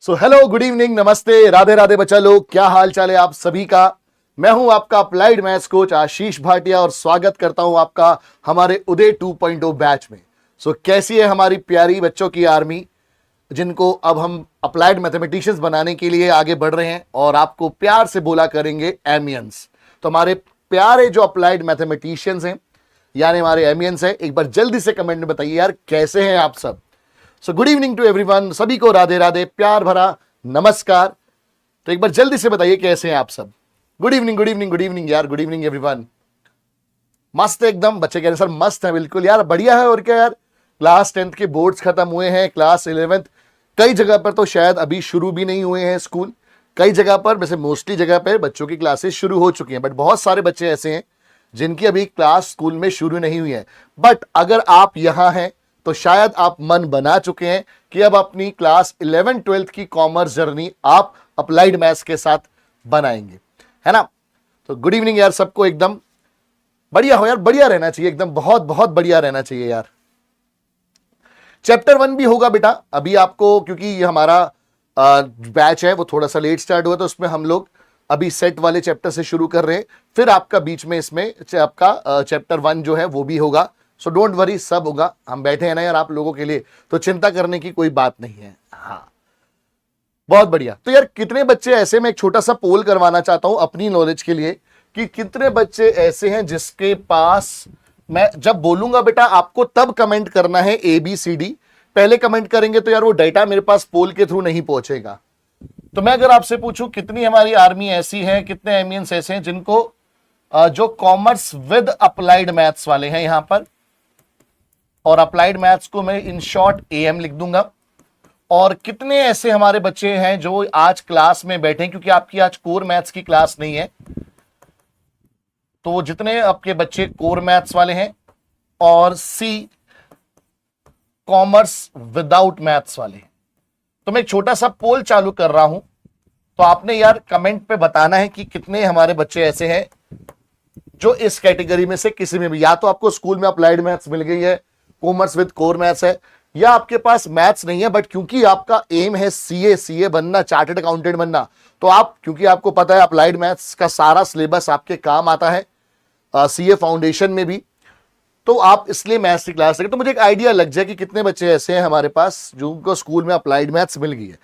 So hello, good evening, नमस्ते, राधे राधे बच्चा लोग, क्या हाल चाल है आप सभी का। मैं हूं आपका अप्लाइड मैथ्स कोच आशीष भाटिया और स्वागत करता हूं आपका हमारे उदय 2.0 बैच में। कैसी है हमारी प्यारी बच्चों की आर्मी, जिनको अब हम अप्लाइड मैथमेटिशियंस बनाने के लिए आगे बढ़ रहे हैं और आपको प्यार से बोला करेंगे एमियंस। तो हमारे प्यारे जो अप्लाइड मैथमेटिशियंस हैं यानी हमारे एमियंस हैं, एक बार जल्दी से कमेंट में बताइए यार कैसे हैं आप सब। गुड इवनिंग टू एवरीवन, सभी को राधे राधे, प्यार भरा नमस्कार। तो एक बार जल्दी से बताइए कैसे हैं आप सब। Good evening, good evening, good evening यार, गुड इवनिंग एवरीवन। मस्त एकदम, बच्चे कह रहे सर मस्त है, बिल्कुल यार बढ़िया है। और क्या यार, क्लास 10th के बोर्ड्स खत्म हुए हैं, क्लास 11th कई जगह पर तो शायद अभी शुरू भी नहीं हुए हैं स्कूल, कई जगह पर वैसे मोस्टली जगह पर बच्चों की क्लासेस शुरू हो चुकी हैं, बट बहुत सारे बच्चे ऐसे हैं जिनकी अभी क्लास स्कूल में शुरू नहीं हुई है। बट अगर आप यहां हैं तो शायद आप मन बना चुके हैं कि अब अपनी क्लास 11 12th की कॉमर्स जर्नी आप अप्लाइड मैथ्स के साथ बनाएंगे, है ना। तो गुड इवनिंग यार सबको, एकदम बढ़िया हो यार, बढ़िया रहना चाहिए, एकदम बहुत बहुत बढ़िया रहना चाहिए यार। चैप्टर 1 भी होगा बेटा अभी आपको, क्योंकि ये हमारा बैच है वो थोड़ा सा लेट स्टार्ट हुआ, तो उसमें हम लोग अभी सेट वाले चैप्टर से शुरू कर रहे हैं, फिर आपका बीच में इसमें आपका चैप्टर 1 जो है वो भी होगा। सो डोंट वरी, सब होगा, हम बैठे हैं ना यार आप लोगों के लिए, तो चिंता करने की कोई बात नहीं है। हाँ बहुत बढ़िया। तो यार कितने बच्चे ऐसे, मैं एक छोटा सा पोल करवाना चाहता हूं अपनी नॉलेज के लिए कि कितने बच्चे ऐसे हैं जिसके पास, मैं जब बोलूंगा बेटा आपको तब कमेंट करना है ABCD, पहले कमेंट करेंगे तो यार वो डाटा मेरे पास पोल के थ्रू नहीं पहुंचेगा। तो मैं अगर आपसे पूछूं कितनी हमारी आर्मी ऐसी है, कितने एमियंस ऐसे हैं जिनको जो कॉमर्स विद अप्लाइड मैथ्स वाले हैं यहां पर, और अप्लाइड मैथ्स को मैं इन शॉर्ट AM लिख दूंगा, और कितने ऐसे हमारे बच्चे हैं जो आज क्लास में बैठे हैं, क्योंकि आपकी आज कोर मैथ्स की क्लास नहीं है, तो जितने आपके बच्चे कोर मैथ्स वाले हैं और C कॉमर्स विदाउट मैथ्स वाले हैं, तो मैं एक छोटा सा पोल चालू कर रहा हूं, तो आपने यार कमेंट पे बताना है कि कितने हमारे बच्चे ऐसे हैं जो इस कैटेगरी में से किसी में भी, या तो आपको स्कूल में अप्लाइड मैथ्स मिल गई है, कॉमर्स विद कोर मैथ्स है, या आपके पास मैथ्स नहीं है, बट क्योंकि आपका एम है CA बनना, चार्टर्ड अकाउंटेंट बनना, तो आप, क्योंकि आपको पता है अप्लाइड मैथ्स का सारा सिलेबस आपके काम आता है CA फाउंडेशन में भी, तो आप इसलिए मैथ्स की क्लास लेंगे, तो मुझे एक आइडिया लग जाए कि कितने बच्चे ऐसे हैं हमारे पास जो उनको स्कूल में अप्लाइड मैथ्स मिल गई है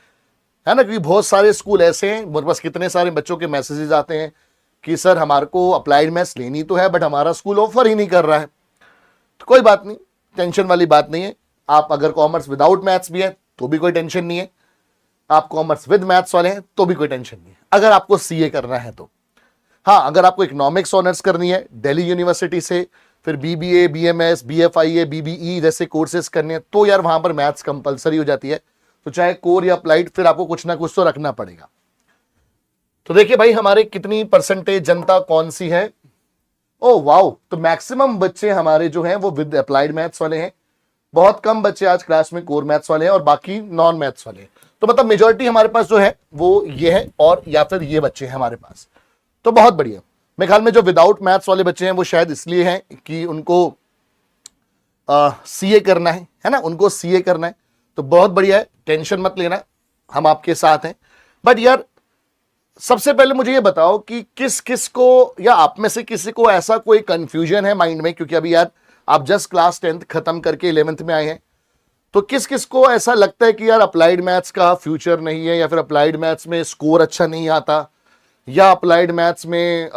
ना। क्योंकि बहुत सारे स्कूल ऐसे हैं, मेरे पास कितने सारे बच्चों के मैसेजेस आते हैं कि सर हमारे को अप्लाइड मैथ्स लेनी तो है बट हमारा स्कूल ऑफर ही नहीं कर रहा है। तो कोई बात नहीं, टेंशन वाली बात नहीं है। आप अगर कॉमर्स विदाउट मैथ्स भी है तो भी कोई टेंशन नहीं है, आप कॉमर्स विद मैथ्स वाले हैं तो भी कोई टेंशन नहीं है, अगर आपको CA करना है तो। हाँ, अगर आपको इकोनॉमिक्स ऑनर्स करनी है दिल्ली यूनिवर्सिटी से, फिर BBA BMS BFIA BBE जैसे कोर्सेज करने हैं, तो यार वहां पर मैथ्स कंपलसरी हो जाती है, तो चाहे कोर या अप्लाइड फिर आपको कुछ ना कुछ तो रखना पड़ेगा। तो देखिए भाई हमारे कितनी परसेंटेज जनता कौन सी है। ओ वाओ, तो मैक्सिमम बच्चे हमारे जो हैं वो विद अप्लाइड मैथ्स वाले हैं, बहुत कम बच्चे आज क्लास में कोर मैथ्स वाले हैं और बाकी नॉन मैथ्स वाले हैं। तो मतलब मेजॉरिटी हमारे पास जो है वो ये है, और या फिर ये बच्चे हैं हमारे पास, तो बहुत बढ़िया। मेरे ख्याल में जो विदाउट मैथ्स वाले बच्चे हैं वो शायद इसलिए हैं कि उनको CA करना है ना, उनको CA करना है, तो बहुत बढ़िया है, टेंशन मत लेना, हम आपके साथ हैं। बट यार सबसे पहले मुझे ये बताओ कि किस किस को, या आप में से किसी को ऐसा कोई कंफ्यूजन है माइंड में, क्योंकि अभी यार आप जस्ट क्लास 10th खत्म करके 11th में आए हैं, तो किस किस को ऐसा लगता है कि यार अप्लाइड मैथ्स का फ्यूचर नहीं है, या फिर अप्लाइड मैथ्स में स्कोर अच्छा नहीं आता, या अप्लाइड मैथ्स में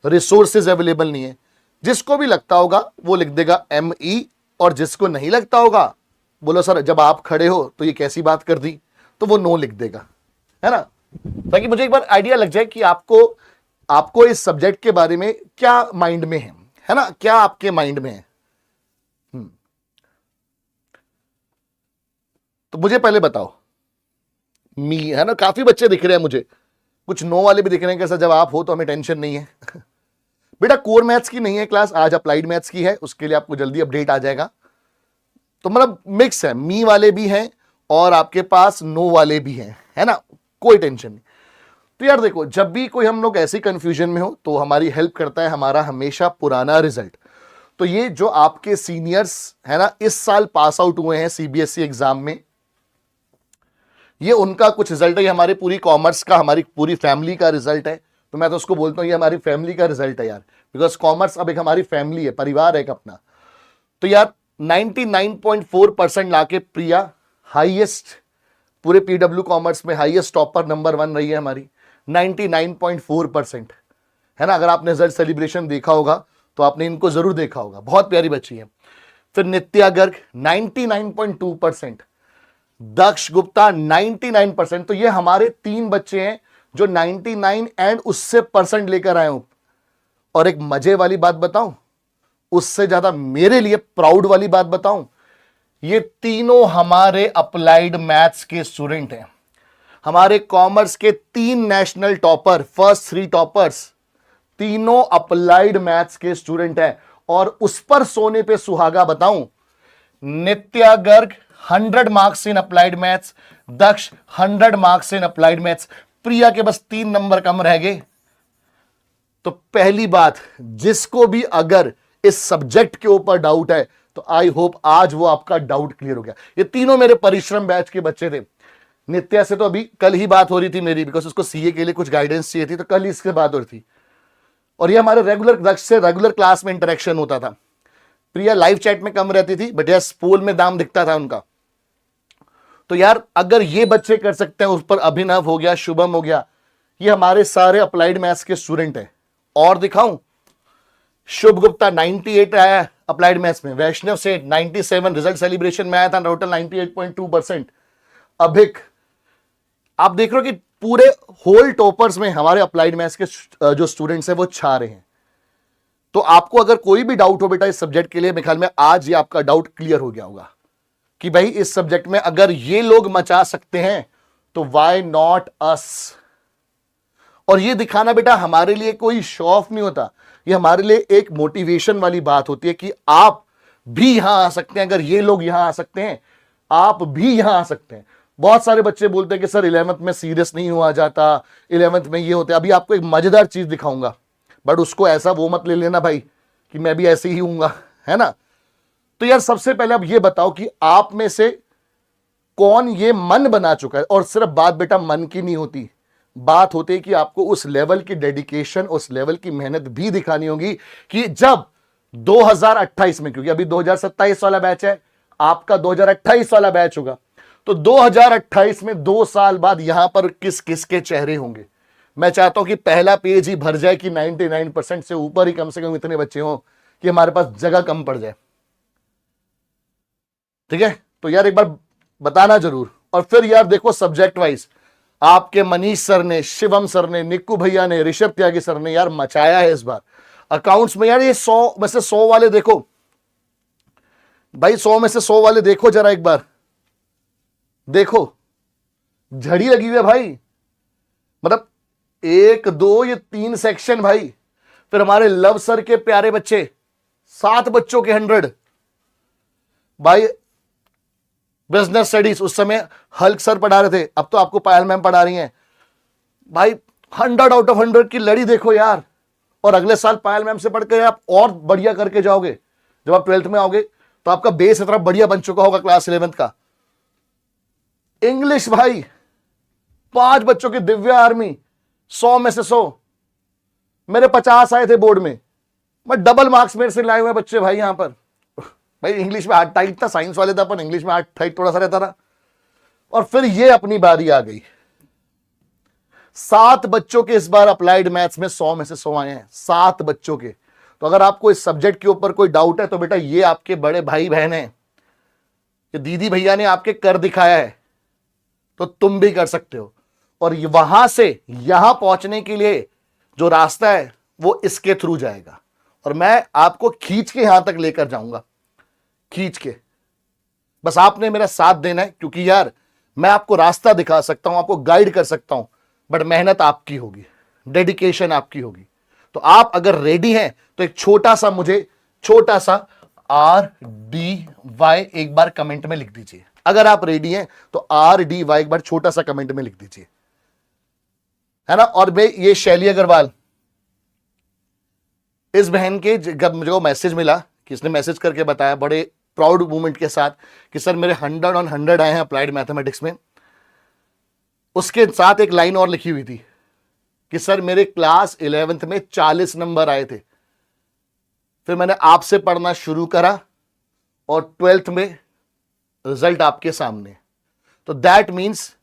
रिसोर्सेज अवेलेबल नहीं है। जिसको भी लगता होगा वो लिख देगा ME, और जिसको नहीं लगता होगा बोलो सर जब आप खड़े हो तो ये कैसी बात कर दी, तो वो नो लिख देगा, है ना, ताकि मुझे एक बार आइडिया लग जाए कि आपको इस सब्जेक्ट के बारे में क्या माइंड में है ना, क्या आपके माइंड में है। तो मुझे पहले बताओ, मी है ना, काफी बच्चे दिख रहे हैं मुझे, कुछ नो वाले भी दिख रहे हैं, कैसा जब आप हो तो हमें टेंशन नहीं है बेटा कोर मैथ्स की नहीं है क्लास, आज अप्लाइड मैथ्स की है, उसके लिए आपको जल्दी अपडेट आ जाएगा। तो मतलब मिक्स है, मी वाले भी हैं और आपके पास नो वाले भी हैं, है ना, कोई टेंशन नहीं। तो यार देखो, जब भी कोई हम लोग ऐसी कंफ्यूजन में हो तो हमारी हेल्प करता है हमारा हमेशा पुराना रिजल्ट। तो ये जो आपके सीनियर्स है ना, इस साल पास आउट हुए हैं CBSE एग्जाम में, ये उनका कुछ रिजल्ट है, ये हमारी पूरी कॉमर्स का, हमारी पूरी फैमिली का रिजल्ट है। तो मैं तो उसको बोलता हूँ ये हमारी फैमिली का रिजल्ट है यार, बिकॉज कॉमर्स अब एक हमारी फैमिली है, परिवार है एक अपना। तो यार 99.4% लाके प्रिया हाईएस्ट, पूरे पीडब्ल्यू कॉमर्स में हाईएस्ट टॉपर नंबर 1 रही है हमारी, 99.4%, है ना। अगर आपने रिजल्ट सेलिब्रेशन देखा होगा तो आपने इनको जरूर देखा होगा, बहुत प्यारी बच्ची है। फिर नित्या गर्ग 99.2%, दक्ष गुप्ता 99%। तो ये हमारे 3 बच्चे हैं जो 99 एंड उससे परसेंट लेकर आए हूं। और एक मजे वाली बात बताऊं, उससे ज्यादा मेरे लिए प्राउड वाली बात बताऊं, ये तीनों हमारे अप्लाइड मैथ्स के स्टूडेंट हैं। हमारे कॉमर्स के 3 नेशनल टॉपर, फर्स्ट 3 टॉपर्स, तीनों अप्लाइड मैथ्स के स्टूडेंट हैं। और उस पर सोने पे सुहागा बताऊं, Nitya Garg 100 marks in applied maths, Daksh 100 marks in applied maths, Priya के बस 3 नंबर कम रह गए। तो पहली बात, जिसको भी अगर इस सब्जेक्ट के ऊपर डाउट है तो आई होप आज वो आपका डाउट क्लियर हो गया। ये तीनों मेरे परिश्रम बैच के बच्चे थे। नित्या से तो अभी कल ही बात हो रही थी मेरी, बिकॉज उसको सीए के लिए कुछ गाइडेंस चाहिए थी, तो कल ही इसके बात हो रही थी। और ये हमारे रेगुलर क्लास में इंटरेक्शन होता था। प्रिया लाइव चैट में कम रहती थी, बट यस पोल में दाम दिखता था उनका। तो यार अगर ये बच्चे कर सकते हैं, उस पर अभिनव हो गया, शुभम हो गया, ये हमारे सारे अप्लाइड मैथ्स के स्टूडेंट हैं। और दिखाऊं, शुभ गुप्ता 98 आया अप्लाइड मैथ्स में, वैष्णव सेठ 97 रिजल्ट सेलिब्रेशन में आया था, टोटल 98.2%। अभिक, आप देख रहे हो कि पूरे होल टॉपर्स में हमारे अप्लाइड मैथ्स के जो स्टूडेंट्स हैं वो छा रहे हैं। तो आपको अगर कोई भी डाउट हो बेटा इस सब्जेक्ट के लिए, मेरे ख्याल में आज ये आपका डाउट क्लियर हो गया होगा कि भाई इस सब्जेक्ट में अगर ये लोग मचा सकते हैं तो व्हाई नॉट अस। और ये दिखाना बेटा हमारे लिए कोई शो ऑफ नहीं होता, ये हमारे लिए एक मोटिवेशन वाली बात होती है कि आप भी यहां आ सकते हैं। अगर ये लोग यहां आ सकते हैं, आप भी यहां आ सकते हैं। बहुत सारे बच्चे बोलते हैं कि सर 11th में सीरियस नहीं हुआ जाता, 11th में ये होता है। अभी आपको एक मजेदार चीज दिखाऊंगा, बट उसको ऐसा वो मत ले लेना भाई कि मैं भी ऐसे ही हूंगा, है ना। तो यार सबसे पहले अब ये बताओ कि आप में से कौन ये मन बना चुका है। और सिर्फ बात बेटा मन की नहीं होती, बात होती है कि आपको उस लेवल की डेडिकेशन, उस लेवल की मेहनत भी दिखानी होगी कि जब 2028 में, क्योंकि अभी 2027 वाला बैच है, आपका 2028 वाला बैच होगा, तो 2028 में 2 साल बाद यहां पर किस किस के चेहरे होंगे। मैं चाहता हूं कि पहला पेज ही भर जाए कि 99% से ऊपर ही कम से कम इतने बच्चे हों कि हमारे पास जगह कम पड़ जाए। ठीक है, तो यार एक बार बताना जरूर। और फिर यार देखो सब्जेक्ट वाइज आपके मनीष सर ने, शिवम सर ने, निक्कू भैया ने, ऋषभ त्यागी सर ने यार मचाया है इस बार अकाउंट्स में। यार ये 100 में से 100 वाले देखो भाई, 100 में से 100 वाले देखो जरा एक बार, देखो झड़ी लगी हुई है भाई। मतलब 1 2 ये 3 सेक्शन भाई। फिर हमारे लव सर के प्यारे बच्चे, 7 बच्चों के 100 भाई। बिजनेस स्टडीज उस समय हल्क सर पढ़ा रहे थे, अब तो आपको पायल मैम पढ़ा रही हैं भाई। 100 आउट ऑफ 100 की लड़ी देखो यार। और अगले साल पायल मैम से पढ़कर आप और बढ़िया करके जाओगे। जब आप 12th में आओगे तो आपका बेस इतना बढ़िया बन चुका होगा क्लास 11th का। इंग्लिश भाई 5 बच्चों की दिव्या आर्मी, 100 में से 100। मेरे 50 आए थे बोर्ड में, मैं डबल मार्क्स मेरे से लाए हुए बच्चे भाई। यहां पर भाई इंग्लिश में हाथ टाइट था, साइंस वाले था, पर इंग्लिश में हाथ टाइट थोड़ा सा रहता था। और फिर ये अपनी बारी आ गई। 7 बच्चों के इस बार अप्लाइड मैथ्स में 100 में से 100 आए हैं, 7 बच्चों के। तो अगर आपको इस सब्जेक्ट के ऊपर कोई डाउट है तो बेटा ये आपके बड़े भाई बहन हैं, ये दीदी भैया ने आपके कर दिखाया है, तो तुम भी कर सकते हो। और वहां से यहां पहुंचने के लिए जो रास्ता है वो इसके थ्रू जाएगा, और मैं आपको खींच के यहां तक लेकर जाऊंगा, खींच के। बस आपने मेरा साथ देना है, क्योंकि यार मैं आपको रास्ता दिखा सकता हूं, आपको गाइड कर सकता हूं, बट मेहनत आपकी होगी, डेडिकेशन आपकी होगी। तो आप अगर रेडी हैं तो एक छोटा सा RDY एक बार कमेंट में लिख दीजिए। अगर आप रेडी हैं तो RDY एक बार छोटा सा कमेंट में लिख दीजिए, है ना। और भाई ये शैली अग्रवाल, इस बहन के जब मुझे मैसेज मिला कि इसने मैसेज करके बताया बड़े प्राउड मोमेंट के साथ कि सर मेरे 100 on 100 आए हैं अप्लाइड मैथमेटिक्स में, उसके साथ एक लाइन और लिखी हुई थी कि सर मेरे क्लास 11th में 40 नंबर आए थे। फिर मैंने आपसे पढ़ना शुरू करा और 12th में रिजल्ट आपके सामने। तो दैट मीन्स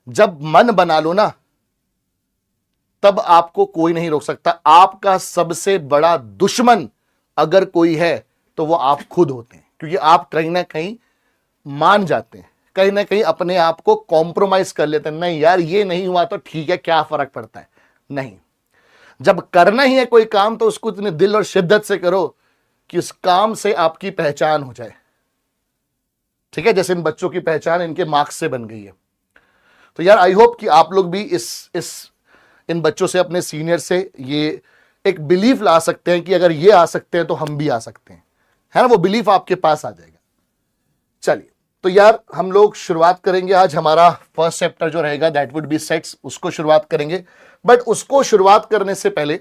जब मन बना लो ना, तब आपको कोई नहीं रोक सकता। आपका सबसे बड़ा दुश्मन अगर कोई है तो वो आप खुद होते हैं, क्योंकि आप कहीं ना कहीं मान जाते हैं, कहीं ना कहीं अपने आप को कॉम्प्रोमाइज कर लेते हैं। नहीं यार ये नहीं हुआ तो ठीक है, क्या फर्क पड़ता है। नहीं, जब करना ही है कोई काम तो उसको इतने दिल और शिद्दत से करो कि उस काम से आपकी पहचान हो जाए। ठीक है, जैसे इन बच्चों की पहचान इनके मार्क्स से बन गई है। तो यार आई होप कि आप लोग भी इन बच्चों से, अपने सीनियर से ये एक बिलीफ ला सकते हैं कि अगर ये आ सकते हैं तो हम भी आ सकते हैं, है ना। वो बिलीफ आपके पास आ जाएगा। चलिए, तो यार हम लोग शुरुआत करेंगे। आज हमारा फर्स्ट चैप्टर जो रहेगा दैट वुड बी सेट्स, उसको शुरुआत करेंगे। बट उसको शुरुआत करने से पहले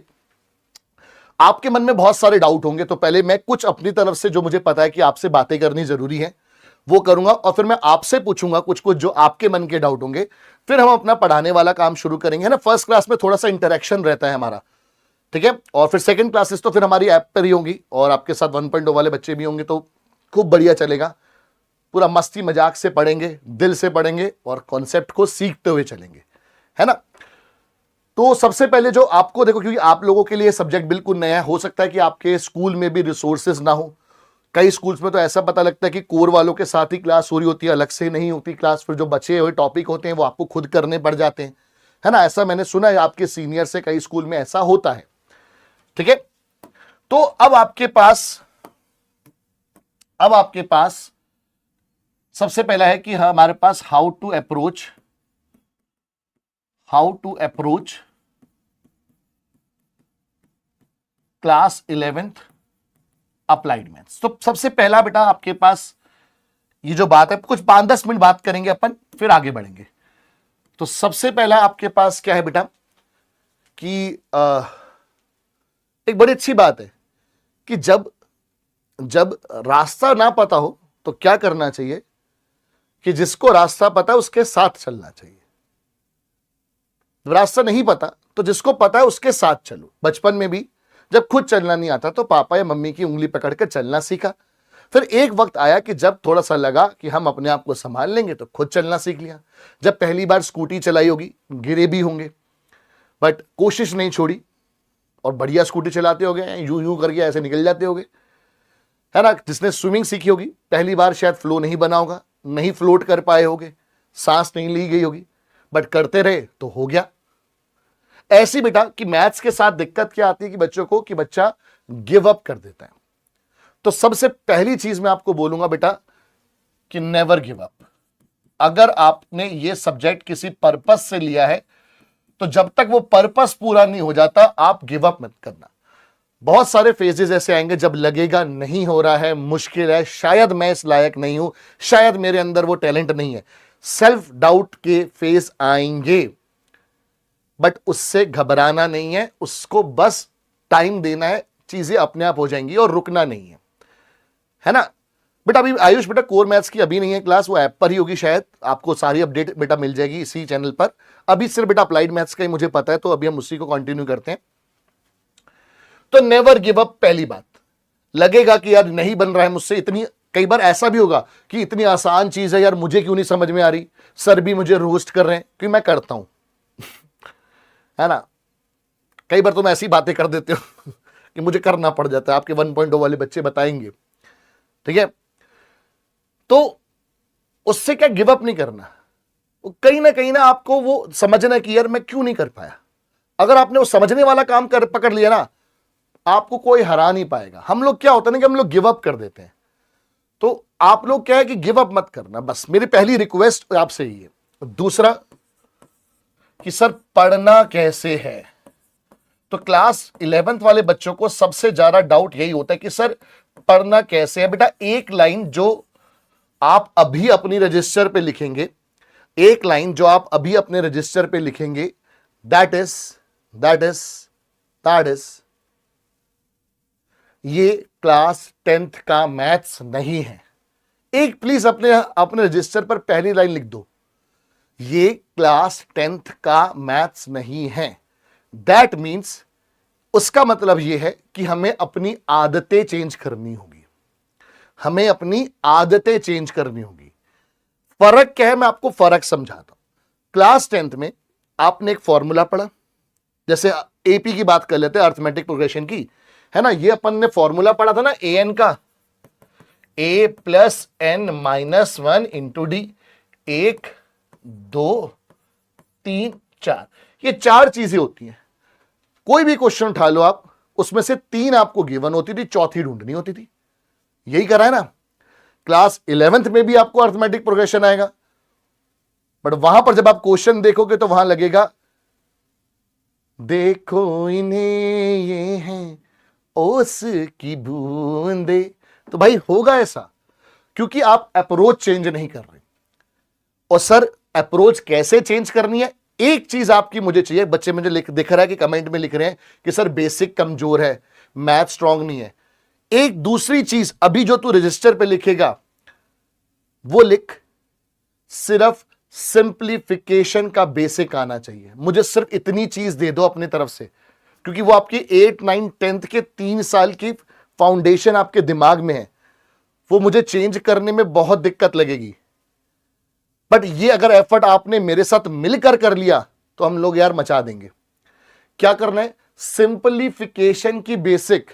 आपके मन में बहुत सारे डाउट होंगे, तो पहले मैं कुछ अपनी तरफ से जो मुझे पता है कि आपसे बातें करनी जरूरी है वो करूंगा, और फिर मैं आपसे पूछूंगा कुछ कुछ जो आपके मन के डाउट होंगे। फिर हम अपना पढ़ाने वाला काम शुरू करेंगे, है ना। फर्स्ट क्लास में थोड़ा सा इंटरेक्शन रहता है हमारा, ठीक है। और फिर सेकंड क्लासेस तो फिर हमारी ऐप पर ही होंगी, और आपके साथ 1.0 वाले बच्चे भी होंगे, तो खूब बढ़िया चलेगा। पूरा मस्ती मजाक से पढ़ेंगे, दिल से पढ़ेंगे और कॉन्सेप्ट को सीखते हुए चलेंगे, है ना। तो सबसे पहले जो आपको देखो, क्योंकि आप लोगों के लिए सब्जेक्ट बिल्कुल नया है, हो सकता है कि आपके स्कूल में भी रिसोर्सेज ना हो। कई स्कूल्स में तो ऐसा पता लगता है कि कोर वालों के साथ ही क्लास हो रही होती है, अलग से नहीं होती क्लास। फिर जो बचे हुए टॉपिक होते हैं वो आपको खुद करने पड़ जाते हैं, है ना। ऐसा मैंने सुना है आपके सीनियर से, कई स्कूल में ऐसा होता है, ठीक है। तो अब आपके पास सबसे पहला है कि हमारे पास how to approach class 11th applied maths. तो सबसे पहला बेटा आपके पास ये जो बात है, कुछ 5-10 मिनट बात करेंगे अपन, फिर आगे बढ़ेंगे। तो सबसे पहला आपके पास क्या है बेटा कि एक बड़ी अच्छी बात है कि जब रास्ता ना पता हो तो क्या करना चाहिए कि जिसको रास्ता पता है उसके साथ चलना चाहिए। रास्ता नहीं पता तो जिसको पता है उसके साथ चलो। बचपन में भी जब खुद चलना नहीं आता तो पापा या मम्मी की उंगली पकड़ कर चलना सीखा। फिर एक वक्त आया कि जब थोड़ा सा लगा कि हम अपने आप को संभाल लेंगे तो खुद चलना सीख लिया। जब पहली बार स्कूटी चलाई होगी, गिरे भी होंगे, बट कोशिश नहीं छोड़ी और बढ़िया स्कूटी चलाते हो गए, यूं यूं करके ऐसे निकल जाते होगे, है ना। जिसने स्विमिंग सीखी होगी, पहली बार शायद फ्लो नहीं बना होगा, नहीं फ्लोट कर पाए होगे, सांस नहीं ली गई होगी, बट करते रहे तो हो गया। ऐसी बेटा कि मैथ्स के साथ दिक्कत क्या आती है कि बच्चों को, कि बच्चा गिव अप कर देता है। तो सबसे पहली चीज मैं आपको बोलूंगा बेटा कि नेवर गिव अप। अगर आपने ये सब्जेक्ट किसी पर्पस से लिया है तो जब तक वो पर्पस पूरा नहीं हो जाता आप गिव अप मत करना। बहुत सारे फेजेस ऐसे आएंगे जब लगेगा नहीं हो रहा है, मुश्किल है, शायद मैं इस लायक नहीं हूं, शायद मेरे अंदर वो टैलेंट नहीं है। सेल्फ डाउट के फेज आएंगे, बट उससे घबराना नहीं है, उसको बस टाइम देना है, चीजें अपने आप हो जाएंगी और रुकना नहीं है ना। बेटा अभी आयुष बेटा कोर मैथ्स की अभी नहीं है क्लास, वो ऐप पर ही होगी, शायद आपको सारी अपडेट बेटा मिल जाएगी इसी चैनल पर। अभी सिर्फ बेटा अप्लाइड मैथ्स का ही मुझे पता है, तो अभी हम उसी को कंटिन्यू करते हैं। तो नेवर गिव अप। पहली बात, लगेगा कि यार नहीं बन रहा है मुझसे, इतनी, कई बार ऐसा भी होगा कि इतनी आसान चीज है यार, मुझे क्यों नहीं समझ में आ रही, सर भी मुझे रोस्ट कर रहे हैं, क्योंकि मैं करता हूं है ना। कई बार तो मैं ऐसी बातें कर देते हो कि मुझे करना पड़ जाता है, आपके 1.0 वाले बच्चे बताएंगे, ठीक है। तो उससे क्या गिव अप नहीं करना, कहीं ना आपको वो समझना कि यार मैं क्यों नहीं कर पाया। अगर आपने वो समझने वाला काम कर पकड़ लिया ना, आपको कोई हरा नहीं पाएगा। हम लोग क्या होता है ना कि हम लोग गिव अप कर देते हैं, तो आप लोग क्या है कि गिव अप मत करना, बस मेरी पहली रिक्वेस्ट आपसे ही है। दूसरा कि सर पढ़ना कैसे है, तो क्लास 11th वाले बच्चों को सबसे ज्यादा डाउट यही होता है कि सर पढ़ना कैसे है। बेटा एक लाइन जो आप अभी अपनी रजिस्टर पे लिखेंगे, एक लाइन जो आप अभी अपने रजिस्टर पे लिखेंगे, दैट इज ये क्लास 10th का मैथ्स नहीं है। एक प्लीज अपने रजिस्टर पर पहली लाइन लिख दो, ये क्लास 10th का मैथ्स नहीं है। दैट मीन्स उसका मतलब यह है कि हमें अपनी आदतें चेंज करनी होगी, हमें अपनी आदतें चेंज करनी होगी। फर्क क्या है, मैं आपको फर्क समझाता हूं। क्लास 10th में आपने एक फॉर्मूला पढ़ा, जैसे एपी की बात कर लेते हैं, अर्थमेटिक प्रोग्रेशन की, है ना। ये अपन ने फॉर्मूला पढ़ा था ना ए एन का, a plus n minus 1 into d. 1 2 3 4, ये 4 चीजें होती हैं। कोई भी क्वेश्चन उठा लो आप, उसमें से 3 आपको गिवन होती थी, चौथी ढूंढनी होती थी। यही करा है ना। क्लास 11th में भी आपको अर्थमेटिक प्रोग्रेशन आएगा, बट वहां पर जब आप क्वेश्चन देखोगे तो वहां लगेगा देखो इन्हें ये हैं ओस की बूंदे। तो भाई होगा ऐसा क्योंकि आप अप्रोच चेंज नहीं कर रहे। और सर अप्रोच कैसे चेंज करनी है, एक चीज आपकी मुझे चाहिए। बच्चे मुझे दिख रहा है कि कमेंट में लिख रहे हैं कि सर बेसिक कमजोर है, मैथ स्ट्रांग नहीं है। एक दूसरी चीज अभी जो तू रजिस्टर पे लिखेगा वो लिख, सिर्फ सिंप्लीफिकेशन का बेसिक आना चाहिए। मुझे सिर्फ इतनी चीज दे दो अपनी तरफ से, क्योंकि वो आपकी 8 9 10th के 3 साल की फाउंडेशन आपके दिमाग में है, वो मुझे चेंज करने में बहुत दिक्कत लगेगी। बट ये अगर एफर्ट आपने मेरे साथ मिलकर कर लिया तो हम लोग यार मचा देंगे। क्या करना है, सिंप्लीफिकेशन की बेसिक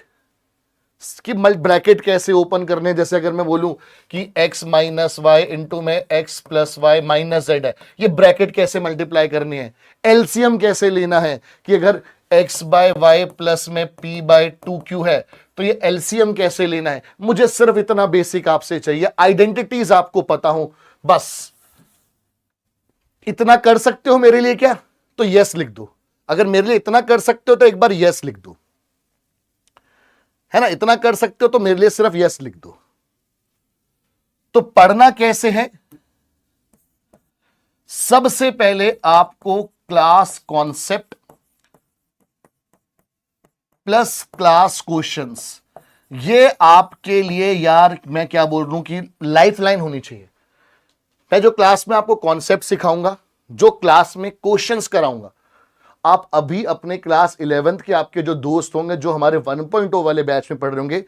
कि ब्रैकेट कैसे ओपन करने हैं। जैसे अगर मैं बोलूं कि x माइनस वाई इंटू में x plus Y minus Z है, ये ब्रैकेट कैसे मल्टीप्लाई करनी है। एलसीएम कैसे लेना है कि अगर x बाय वाई प्लस में p बाय 2q है तो ये एलसीएम कैसे लेना है। मुझे सिर्फ इतना बेसिक आपसे चाहिए, आइडेंटिटीज आपको पता हो, बस इतना कर सकते हो मेरे लिए क्या, तो यस लिख दो। अगर मेरे लिए इतना कर सकते हो तो एक बार यस लिख दो, है ना। इतना कर सकते हो तो मेरे लिए सिर्फ यस लिख दो। तो पढ़ना कैसे है, सबसे पहले आपको class concept plus class questions, ये आपके लिए यार मैं क्या बोल रहा हूं कि लाइफलाइन होनी चाहिए। मैं जो क्लास में आपको कॉन्सेप्ट सिखाऊंगा, जो क्लास में क्वेश्चंस कराऊंगा, आप अभी अपने क्लास 11th के आपके जो दोस्त होंगे, जो हमारे 1.0 वाले बैच में पढ़ रहे होंगे,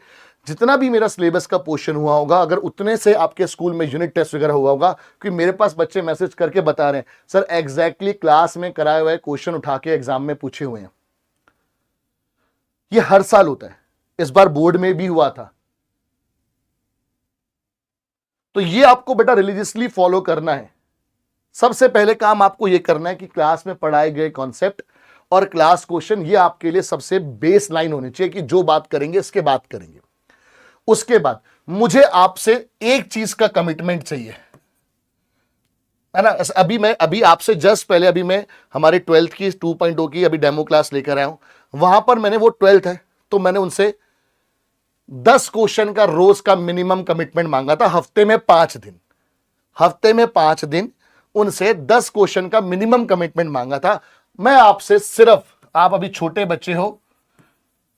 जितना भी मेरा सिलेबस का पोर्शन हुआ होगा, अगर उतने से आपके स्कूल में यूनिट टेस्ट वगैरह हुआ होगा, क्योंकि मेरे पास बच्चे मैसेज करके बता रहे हैं सर एग्जैक्टली क्लास में कराए हुए क्वेश्चन उठा के एग्जाम में पूछे हुए हैं। ये हर साल होता है, इस बार बोर्ड में भी हुआ था। तो ये आपको बेटा रिलीजियसली फॉलो करना है। सबसे पहले काम आपको यह करना है कि क्लास में पढ़ाए गए कॉन्सेप्ट और क्लास क्वेश्चन, ये आपके लिए सबसे बेस लाइन होनी चाहिए कि जो बात करेंगे इसके बात करेंगे। उसके बाद मुझे आपसे एक चीज का कमिटमेंट चाहिए, है ना। अभी आपसे जस्ट पहले अभी मैं हमारे 12th की 2.0 की अभी डेमो क्लास लेकर आया हूं। वहां पर मैंने, वो 12th है तो मैंने उनसे 10 क्वेश्चन का रोज का मिनिमम कमिटमेंट मांगा था। हफ्ते में 5 दिन उनसे 10 क्वेश्चन का मिनिमम कमिटमेंट मांगा था। मैं आपसे सिर्फ, आप अभी छोटे बच्चे हो,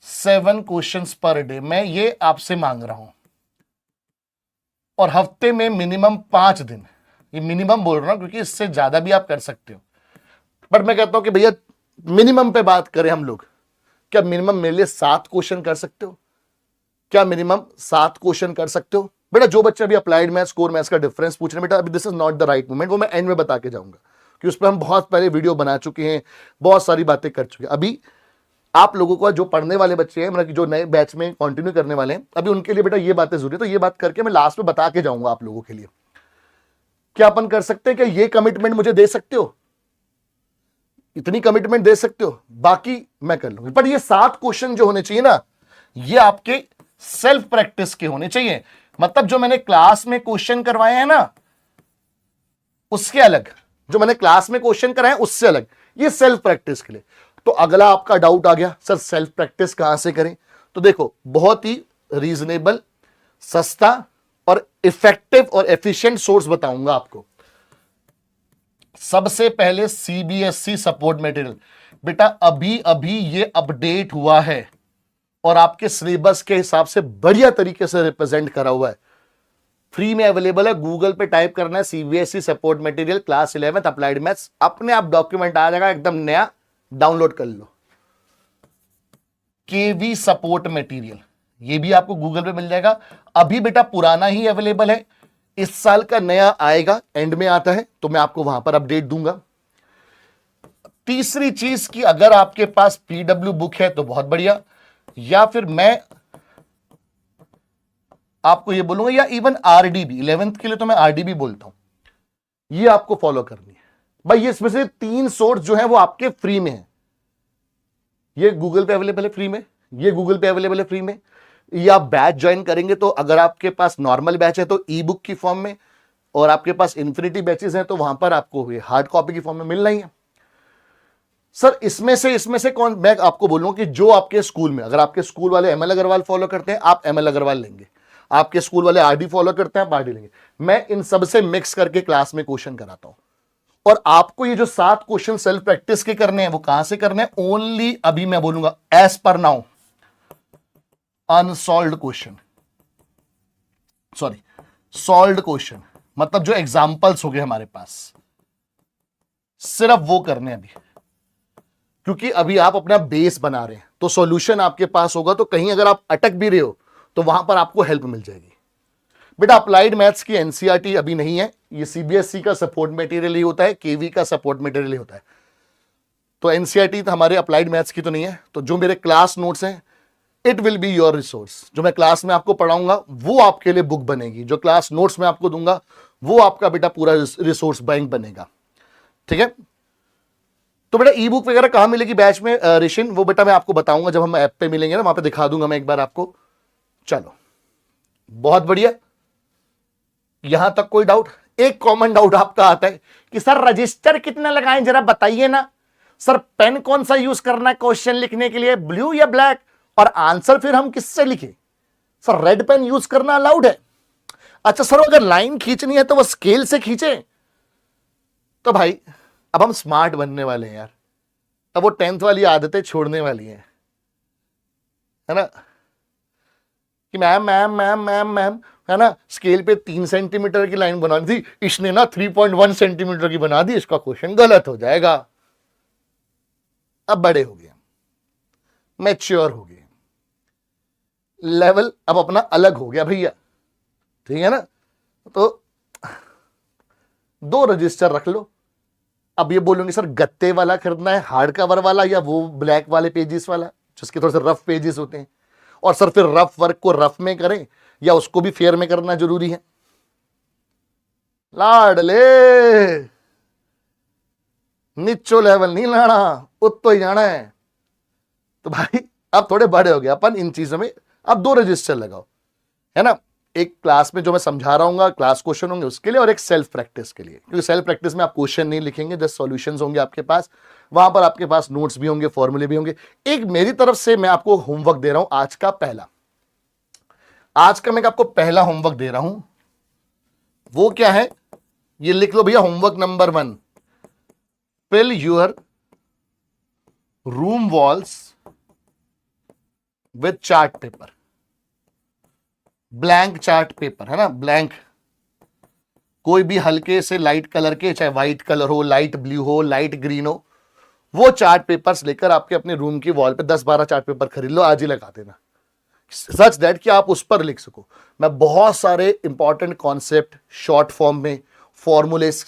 7 क्वेश्चंस पर डे मैं ये आपसे मांग रहा हूं, और हफ्ते में मिनिमम 5 दिन। ये मिनिमम बोल रहा हूं क्योंकि इससे ज्यादा भी आप कर सकते हो, बट मैं कहता हूं कि भैया मिनिमम पे बात करें हम लोग। क्या मिनिमम मेरे लिए 7 क्वेश्चन कर सकते हो? क्या मिनिमम 7 क्वेश्चन कर सकते हो? बेटा जो बच्चे अभी अप्लाइड मैथ्स, कोर मैथ्स का डिफरेंस पूछ रहे हैं, बेटा अभी this is not the right moment, वो मैं एंड में बता के जाऊंगा कि उस पर हम बहुत पहले वीडियो बना चुके हैं, बहुत सारी बातें कर चुके हैं। अभी आप लोगों को जो पढ़ने वाले बच्चे हैं, मतलब जो नए बैच में कंटिन्यू करने वाले हैं, अभी उनके लिए बेटा ये बातें जरूरी है। तो ये बात करके मैं लास्ट में बता के जाऊंगा आप लोगों के लिए। क्या अपन कर सकते हैं, क्या ये कमिटमेंट मुझे दे सकते हो? इतनी कमिटमेंट दे सकते हो? बाकी मैं कर लूंगा। पर ये 7 क्वेश्चन जो होने चाहिए ना, ये आपके सेल्फ प्रैक्टिस के होने चाहिए। मतलब जो मैंने क्लास में क्वेश्चन करवाए हैं ना, उसके अलग, जो मैंने क्लास में क्वेश्चन कराए उससे अलग, ये सेल्फ प्रैक्टिस के लिए। तो अगला आपका डाउट आ गया, सर सेल्फ प्रैक्टिस कहां से करें? तो देखो, बहुत ही रीजनेबल, सस्ता और इफेक्टिव और एफिशिएंट सोर्स बताऊंगा आपको। सबसे पहले सीबीएसई सपोर्ट मटेरियल, बेटा अभी अभी ये अपडेट हुआ है और आपके सिलेबस के हिसाब से बढ़िया तरीके से रिप्रेजेंट करा हुआ है। फ्री में अवेलेबल है। गूगल पे टाइप करना है CBSE support material class 11 applied maths, अपने आप डॉक्यूमेंट आ जाएगा एकदम नया, डाउनलोड कर लो। केवी सपोर्ट मटेरियल, ये भी आपको गूगल पे मिल जाएगा। अभी बेटा पुराना ही अवेलेबल है, इस साल का नया आएगा, एंड में आता है, तो मैं आपको वहां पर अपडेट दूंगा। तीसरी चीज की अगर आपके पास पीडब्ल्यू बुक है तो बहुत बढ़िया, या फिर मैं आपको ये बोलूंगा, या इवन आरडीबी 11th के लिए तो मैं आरडीबी बोलता हूं, ये आपको फॉलो करनी है भाई। ये इसमें से 3 सोर्स जो है वो आपके फ्री में है। ये गूगल पे अवेलेबल है फ्री में, ये गूगल पे अवेलेबल है फ्री में। ये आप बैच ज्वाइन करेंगे तो अगर आपके पास नॉर्मल बैच है तो ई बुक की फॉर्म में, और आपके पास इन्फिनिटी बैचेस हैं तो वहां पर आपको ये हार्ड कॉपी की फॉर्म में मिल रही है। सर इसमें से कौन, मैं आपको बोलूंगा कि जो आपके स्कूल में, अगर आपके स्कूल वाले एमएल अग्रवाल फॉलो करते हैं आप एमएल अग्रवाल लेंगे, आपके स्कूल वाले आरडी फॉलो करते हैं आप आरडी लेंगे। मैं इन सब से मिक्स करके क्लास में क्वेश्चन कराता हूं, और आपको ये जो 7 क्वेश्चन सेल्फ प्रैक्टिस के करने हैं वो कहां से करने हैं, ओनली अभी मैं बोलूंगा as per now unsolved question, sorry solved question, मतलब जो एग्जाम्पल्स हो गए हमारे पास, सिर्फ वो करने अभी, क्योंकि अभी आप अपना बेस बना रहे हैं तो सॉल्यूशन आपके पास होगा, तो कहीं अगर आप अटक भी रहे हो तो वहां पर आपको हेल्प मिल जाएगी। बेटा अप्लाइड मैथ्स की एनसीईआरटी अभी नहीं है, ये सीबीएसई का सपोर्ट मटेरियल ही होता है, केवी का सपोर्ट मटेरियल ही होता है, तो एनसीईआरटी तो हमारे अप्लाइड मैथ्स की तो नहीं है। तो जो मेरे क्लास नोट्स हैं it will be your resource, जो मैं क्लास में आपको पढ़ाऊंगा वो आपके लिए बुक बनेगी, जो क्लास नोट्स में आपको दूंगा वो आपका बेटा पूरा रिसोर्स बैंक बनेगा, ठीक है। तो बेटा ई बुक वगैरह कहां मिलेगी बैच में ऋषिन, वो बेटा मैं आपको बताऊंगा जब हम ऐप पे मिलेंगे ना, वहां पे दिखा दूंगा मैं एक बार आपको। चलो बहुत बढ़िया, यहां तक कोई डाउट? एक कॉमन डाउट आपका आता है कि सर रजिस्टर कितना लगाएं जरा बताइए ना, सर पेन कौन सा यूज करना है क्वेश्चन लिखने के लिए, ब्लू या ब्लैक, और आंसर फिर हम किससे लिखें? सर रेड पेन यूज करना अलाउड है। अच्छा सर अगर लाइन खींचनी है तो वो स्केल से खींचे। तो भाई अब हम स्मार्ट बनने वाले हैं यार, अब वो 10th वाली आदतें छोड़ने वाली हैं, है ना, कि ma'am ma'am ma'am ma'am ma'am, है ना, स्केल पे 3 सेंटीमीटर की लाइन बनानी थी, इसने ना 3.1 सेंटीमीटर की बना दी, इसका क्वेश्चन गलत हो जाएगा। अब बड़े हो गए, मैच्योर हो गए, लेवल अब अपना अलग हो गया भैया, ठीक है ना। तो 2 रजिस्टर रख लो। अब ये बोलूंगी सर गत्ते वाला खरीदना है, हार्ड कवर वाला, या वो ब्लैक वाले पेजेस वाला जिसके थोड़े से रफ पेजेस होते हैं, और सर फिर रफ वर्क को रफ में करें या उसको भी फेयर में करना जरूरी है? लाडले नीचो लेवल नहीं लाना, उत्तो ही जाना है। तो भाई अब थोड़े बड़े हो गए अपन इन चीजों में, अब 2 रजिस्टर लगाओ, है ना। एक क्लास में जो मैं समझा रहा हूँ क्लास क्वेश्चन होंगे उसके लिए, और एक सेल्फ प्रैक्टिस के लिए, क्योंकि सेल्फ प्रैक्टिस में आप क्वेश्चन नहीं लिखेंगे, जस्ट सॉल्यूशंस होंगे आपके पास, वहां पर आपके पास नोट्स भी होंगे, फॉर्मूले भी होंगे। एक मेरी तरफ से मैं आपको होमवर्क दे रहा हूं आज का पहला, आज का मैं आपको पहला होमवर्क दे रहा हूं, वो क्या है ये लिख लो भैया। Homework number 1, fill your room walls with chart paper, blank chart paper, है ना, ब्लैंक, कोई भी हल्के से लाइट कलर के, चाहे व्हाइट कलर हो, लाइट ब्लू हो, लाइट ग्रीन हो, वो चार्ट पेपर्स लेकर आपके अपने रूम की वॉल पे 10-12 चार्ट पेपर खरीद लो, आज ही लगा देना, सच दैट कि आप उस पर लिख सको। मैं बहुत सारे इंपॉर्टेंट कॉन्सेप्ट शॉर्ट फॉर्म में, फॉर्मूलेस,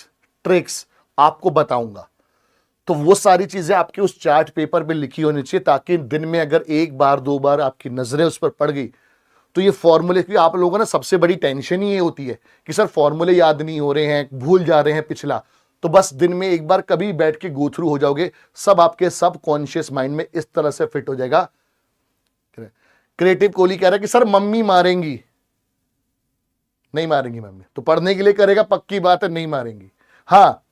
ट्रिक्स आपको बताऊंगा, तो वो सारी चीजें आपके उस चार्ट पेपर पे लिखी होनी चाहिए, ताकि दिन में अगर 1 बार 2 बार आपकी नजरें उस पर पड़ गई तो ये फॉर्मूले की आप लोगों ने सबसे बड़ी टेंशन ही ये होती है कि सर फॉर्मूले याद नहीं हो रहे हैं, भूल जा रहे हैं पिछला, तो बस दिन में 1 बार कभी बैठ के गो थ्रू हो जाओगे, सब आपके सब कॉन्शियस माइंड में इस तरह से फिट हो जाएगा। क्रिएटिव कोहली कह रहा है कि सर मम्मी मारेंगी, नहीं मारेंगी मम्मी, तो पढ़ने के लिए करेगा, पक्की बात है नहीं मारेंगी। हाँ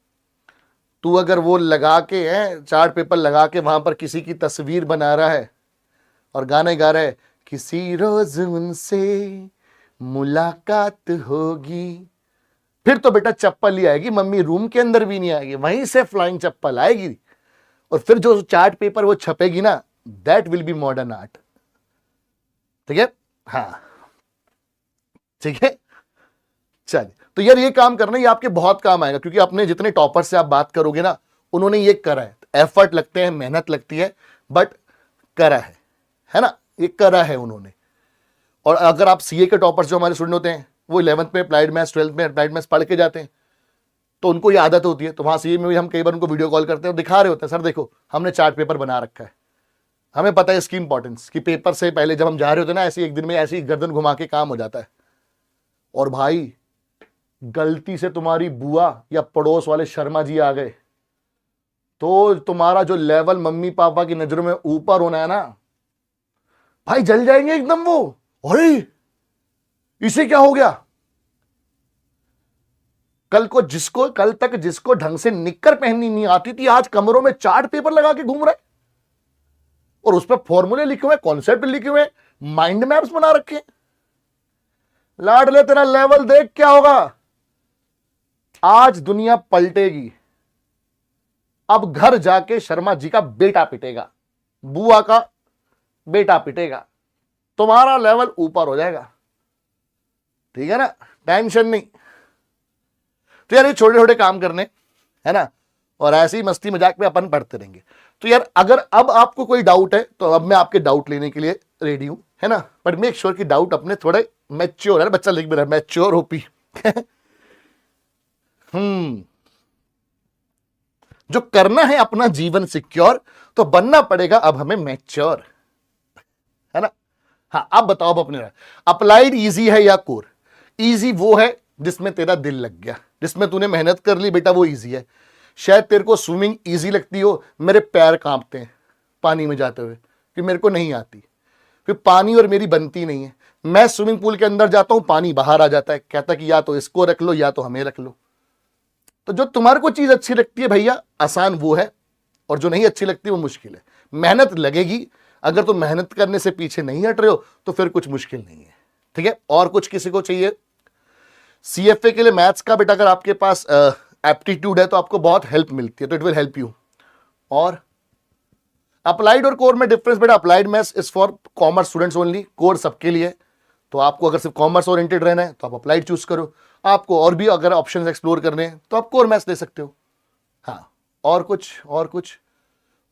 तू अगर वो लगा के है चार्ट पेपर लगा के वहां पर किसी की तस्वीर बना रहा है और गाने गा रहा है, किसी रोज उनसे मुलाकात होगी, फिर तो बेटा चप्पल ही आएगी, मम्मी रूम के अंदर भी नहीं आएगी, वहीं से फ्लाइंग चप्पल आएगी, और फिर जो चार्ट पेपर वो छपेगी ना, that will be modern art, ठीक है। हाँ ठीक है, चलिए, तो यार ये काम करना, ये आपके बहुत काम आएगा, क्योंकि अपने जितने टॉपर से आप बात करोगे ना, उन्होंने ये करा है, एफर्ट लगते हैं, मेहनत लगती है, बट करा है ना, ये करा है उन्होंने। और अगर आप सीए के टॉपर्स जो हमारे स्टूडेंट होते हैं, वो 11th में अप्लाइड मैथ्स, 12th में अप्लाइड मैथ्स पढ़ के जाते हैं, तो उनको ये आदत होती है। तो वहां सीए में भी हम कई बार उनको वीडियो कॉल करते हैं और दिखा रहे होते हैं, सर देखो हमने चार्ट पेपर बना रखा है, हमें पता है इसकी इंपॉर्टेंस, कि पेपर से पहले जब हम जा रहे होते हैं ना, ऐसे एक दिन में ऐसी गर्दन घुमा के काम हो जाता है। और भाई गलती से तुम्हारी बुआ या पड़ोस वाले शर्मा जी आ गए, तो तुम्हारा जो लेवल मम्मी पापा की नजरों में ऊपर होना है ना भाई, जल जाएंगे एकदम वो। अरे इसे क्या हो गया, कल तक जिसको ढंग से निक्कर पहननी नहीं आती थी, आज कमरों में चार्ट पेपर लगा के घूम रहे, और उस पर फॉर्मूले लिखे हुए, कॉन्सेप्ट लिखे हुए, माइंड मैप्स बना रखे। लाडले तेरा लेवल देख क्या होगा, आज दुनिया पलटेगी। अब घर जाके शर्मा जी का बेटा पिटेगा, बुआ का बेटा पिटेगा, तुम्हारा लेवल ऊपर हो जाएगा, ठीक है ना, टेंशन नहीं। तो यार ये छोटे छोटे काम करने है ना, और ऐसी मस्ती मजाक में अपन पढ़ते रहेंगे। तो यार अगर अब आपको कोई डाउट है, तो अब मैं आपके डाउट लेने के लिए रेडी हूं, है ना, बट मेक श्योर कि डाउट अपने थोड़े मैच्योर है, बच्चा लिख भी रहा है मैच्योर ओपी जो करना है अपना जीवन सिक्योर, तो बनना पड़ेगा अब हमें मैच्योर, है ना। हाँ, अब बताओ, अब अपने अप्लाइड इजी है या कोर? इजी वो है जिसमें तेरा दिल लग गया, जिसमें तूने मेहनत कर ली बेटा, वो इजी है। शायद तेरे को स्विमिंग इजी लगती हो, मेरे पैर कांपते हैं पानी में जाते हुए, कि मेरे को नहीं आती, फिर पानी और मेरी बनती नहीं है। मैं स्विमिंग पूल के अंदर जाता हूं, पानी बाहर आ जाता है, कहता कि या तो इसको रख लो या तो हमें रख लो। तो जो तुम्हारे को चीज अच्छी लगती है भैया, आसान वो है, और जो नहीं अच्छी लगती वो मुश्किल है। मेहनत लगेगी, अगर तुम मेहनत करने से पीछे नहीं हट रहे हो तो फिर कुछ मुश्किल नहीं है, ठीक है। और कुछ किसी को चाहिए सीएफए के लिए मैथ्स का बेटा, अगर आपके पास एप्टीट्यूड है तो आपको बहुत हेल्प मिलती है, तो इट विल हेल्प यू। और अप्लाइड और कोर में डिफरेंस बेटा, applied maths is for commerce students only, core सबके लिए। तो आपको अगर सिर्फ कॉमर्स ओरिएंटेड रहना है तो आप अप्लाइड चूज करो, आपको और भी अगर ऑप्शंस एक्सप्लोर करने हैं तो आप कोर मैथ्स ले सकते हो। हाँ, और कुछ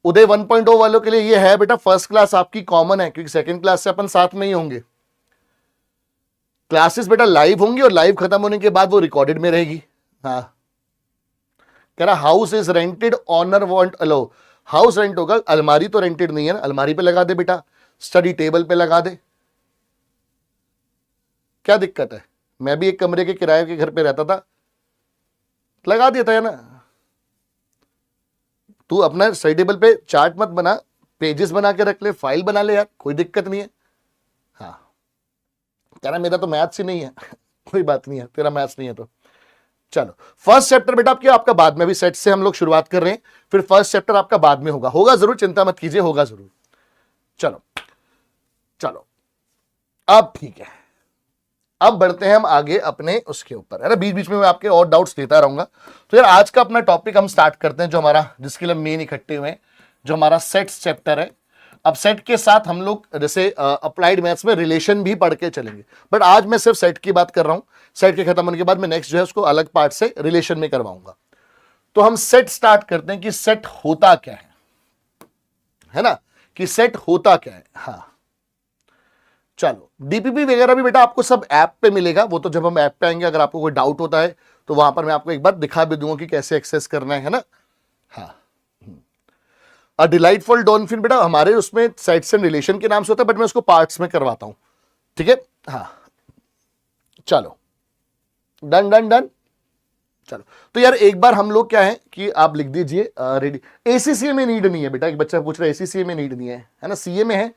उदय 1.0 वालों के लिए ये है बेटा, फर्स्ट क्लास आपकी कॉमन है, क्योंकि सेकंड क्लास से अपन साथ में ही होंगे। क्लासेस बेटा लाइव होंगी, और लाइव खत्म होने के बाद वो रिकॉर्डेड में रहेगी। हाँ, कह रहा house is rented, owner want allow. House rent होगा, अलमारी तो रेंटेड नहीं है ना, अलमारी पे लगा दे बेटा, स्टडी टेबल पे लगा दे, क्या दिक्कत है। मैं भी एक कमरे के किराए के घर पे रहता था, लगा देता है ना। तू अपना स्टडी टेबल पे चार्ट मत बना, पेजेस बना के रख ले, फाइल बना ले यार, कोई दिक्कत नहीं है। हाँ, कह रहा मेरा तो मैथ्स ही नहीं है कोई बात नहीं है, तेरा मैथ्स नहीं है तो चलो। फर्स्ट चैप्टर बेटा आपका बाद में, भी सेट से हम लोग शुरुआत कर रहे हैं, फिर फर्स्ट चैप्टर आपका बाद में होगा जरूर, चिंता मत कीजिए, होगा जरूर। चलो अब ठीक है, अब बढ़ते हैं हम आगे अपने उसके ऊपर, है ना। बीच बीच में मैं आपके और डाउट्स देता रहूंगा। तो यार आज का अपना टॉपिक हम स्टार्ट करते हैं, जो हमारा, जिसके लिए मेन इकट्ठे हुए हैं, जो हमारा सेट्स चैप्टर है। अब सेट के साथ हम लोग जैसे अप्लाइड मैथ्स में रिलेशन भी पढ़ के चलेंगे, बट आज मैं सिर्फ सेट की बात कर रहा हूं। सेट के खत्म होने के बाद मैं नेक्स्ट जो है उसको अलग पार्ट से रिलेशन में करवाऊंगा। तो हम सेट स्टार्ट करते हैं कि सेट होता क्या है ना, कि सेट होता क्या है। हाँ चलो, डीपीपी वगैरह भी बेटा आपको सब ऐप पे मिलेगा, वो तो जब हम ऐप पे आएंगे, अगर आपको कोई डाउट होता है तो वहां पर मैं आपको एक बार दिखा भी दूंगा कि कैसे एक्सेस करना है ना। हाँ, अ डिलाइटफुल डॉल्फिन बेटा हमारे उसमें सेट्स एंड रिलेशन के नाम से होता है, बट मैं उसको पार्ट्स में करवाता हूं, ठीक है। हाँ चलो, डन डन डन। चलो, तो यार एक बार हम लोग क्या है कि आप लिख दीजिए रेडी। एसीसीए में नीड नहीं है बेटा, एक बच्चा पूछ रहा है एसीसीए में नीड नहीं है ना, सीए में है,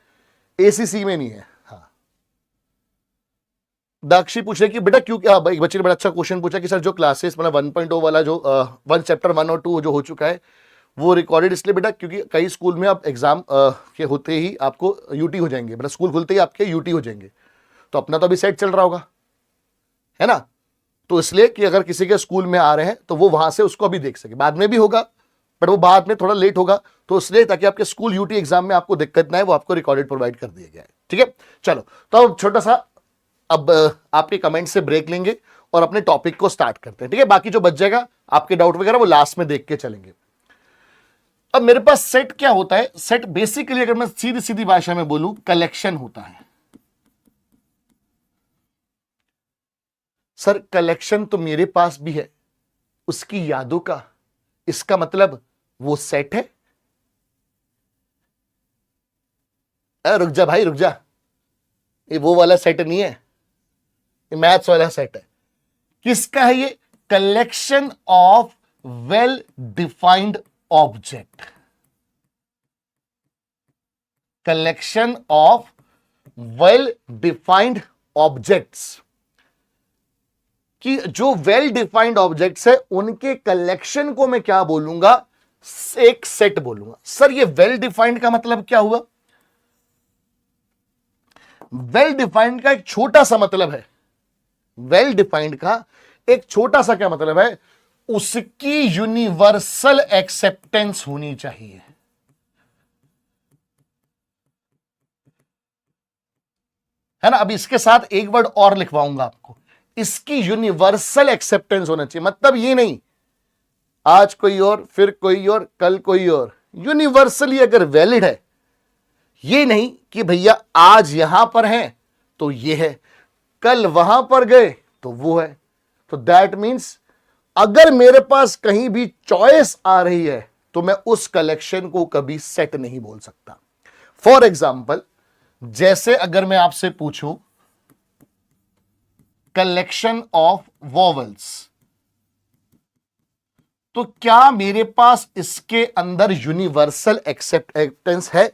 एसीसी में नहीं है। हाँ, दाक्षी पूछ रहे कि बेटा क्यों, एक बच्चे ने बड़ा अच्छा क्वेश्चन पूछा कि सर जो क्लासेस मतलब 1.0 वाला जो वन चैप्टर 1 और 2 जो हो चुका है वो रिकॉर्डेड इसलिए बेटा क्योंकि कई स्कूल में अब एग्जाम के होते ही आपको यूटी हो जाएंगे, मतलब स्कूल खुलते ही आपके यूटी हो जाएंगे। तो अपना तो अभी सेट चल रहा होगा, है ना, तो इसलिए कि अगर किसी के स्कूल में आ रहे हैं तो वो वहां से उसको अभी देख सके, बाद में भी होगा बट वो बाद में थोड़ा लेट होगा, तो इसलिए ताकि आपके स्कूल यूटी एग्जाम में आपको दिक्कत ना है, वो आपको रिकॉर्डेड प्रोवाइड कर दिया गया है, ठीक है। चलो, तो अब छोटा सा अब आपके कमेंट से ब्रेक लेंगे और अपने टॉपिक को स्टार्ट करते हैं, ठीक है। बाकी जो बच जाएगा आपके डाउट वगैरह वो लास्ट में देख के चलेंगे। अब मेरे पास सेट क्या होता है? सेट बेसिकली अगर मैं सीधी सीधी भाषा में बोलूं, कलेक्शन होता है। सर कलेक्शन तो मेरे पास भी है उसकी यादों का, इसका मतलब वो सेट है? रुक जा भाई रुक जा, ये वो वाला सेट नहीं है, ये मैथ्स वाला सेट है। किसका है ये? Collection of well defined object. Collection of well defined objects, कि जो वेल डिफाइंड ऑब्जेक्ट्स है उनके कलेक्शन को मैं क्या बोलूंगा? एक सेट बोलूंगा। सर ये वेल डिफाइंड का मतलब क्या हुआ? वेल डिफाइंड का एक छोटा सा मतलब है, वेल डिफाइंड का एक छोटा सा क्या मतलब है? उसकी यूनिवर्सल एक्सेप्टेंस होनी चाहिए। है ना। अब इसके साथ एक वर्ड और लिखवाऊंगा आपको, इसकी यूनिवर्सल एक्सेप्टेंस होना चाहिए। मतलब ये नहीं आज कोई और, फिर कोई और, कल कोई और, यूनिवर्सली अगर वैलिड है। ये नहीं कि भैया आज यहां पर हैं तो ये है, कल वहां पर गए तो वो है। तो दैट मीन्स अगर मेरे पास कहीं भी चॉइस आ रही है तो मैं उस कलेक्शन को कभी सेट नहीं बोल सकता। फॉर एग्जाम्पल, जैसे अगर मैं आपसे पूछूं कलेक्शन ऑफ वॉवल्स, तो क्या मेरे पास इसके अंदर यूनिवर्सल एक्सेप्टेंस है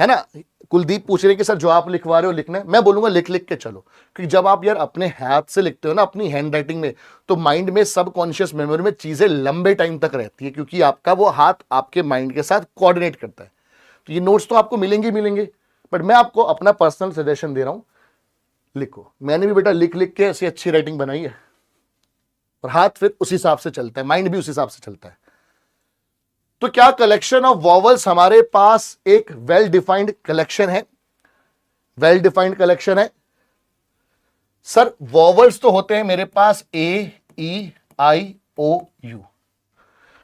ना। कुलदीप पूछ रहे कि सर जो आप लिखवा रहे हो लिखना है, मैं बोलूंगा लिख लिख के चलो, क्योंकि जब आप यार अपने हाथ से लिखते हो ना, अपनी हैंड राइटिंग में, तो माइंड में सबकॉन्शियस मेमोरी में चीजें लंबे टाइम तक रहती है, क्योंकि आपका वो हाथ आपके माइंड के साथ कोऑर्डिनेट करता है। तो ये नोट्स तो आपको मिलेंगे, बट मैं आपको अपना पर्सनल सजेशन दे रहा हूं, लिखो। मैंने भी बेटा लिख लिख के ऐसी अच्छी राइटिंग बनाई है, और हाथ फिर उसी हिसाब से चलता है, माइंड भी उसी हिसाब से चलता है। तो क्या कलेक्शन ऑफ वॉवल्स हमारे पास एक वेल डिफाइंड कलेक्शन है? वेल डिफाइंड कलेक्शन है। सर वॉवल्स तो होते हैं मेरे पास ए, ई, आई, ओ, यू।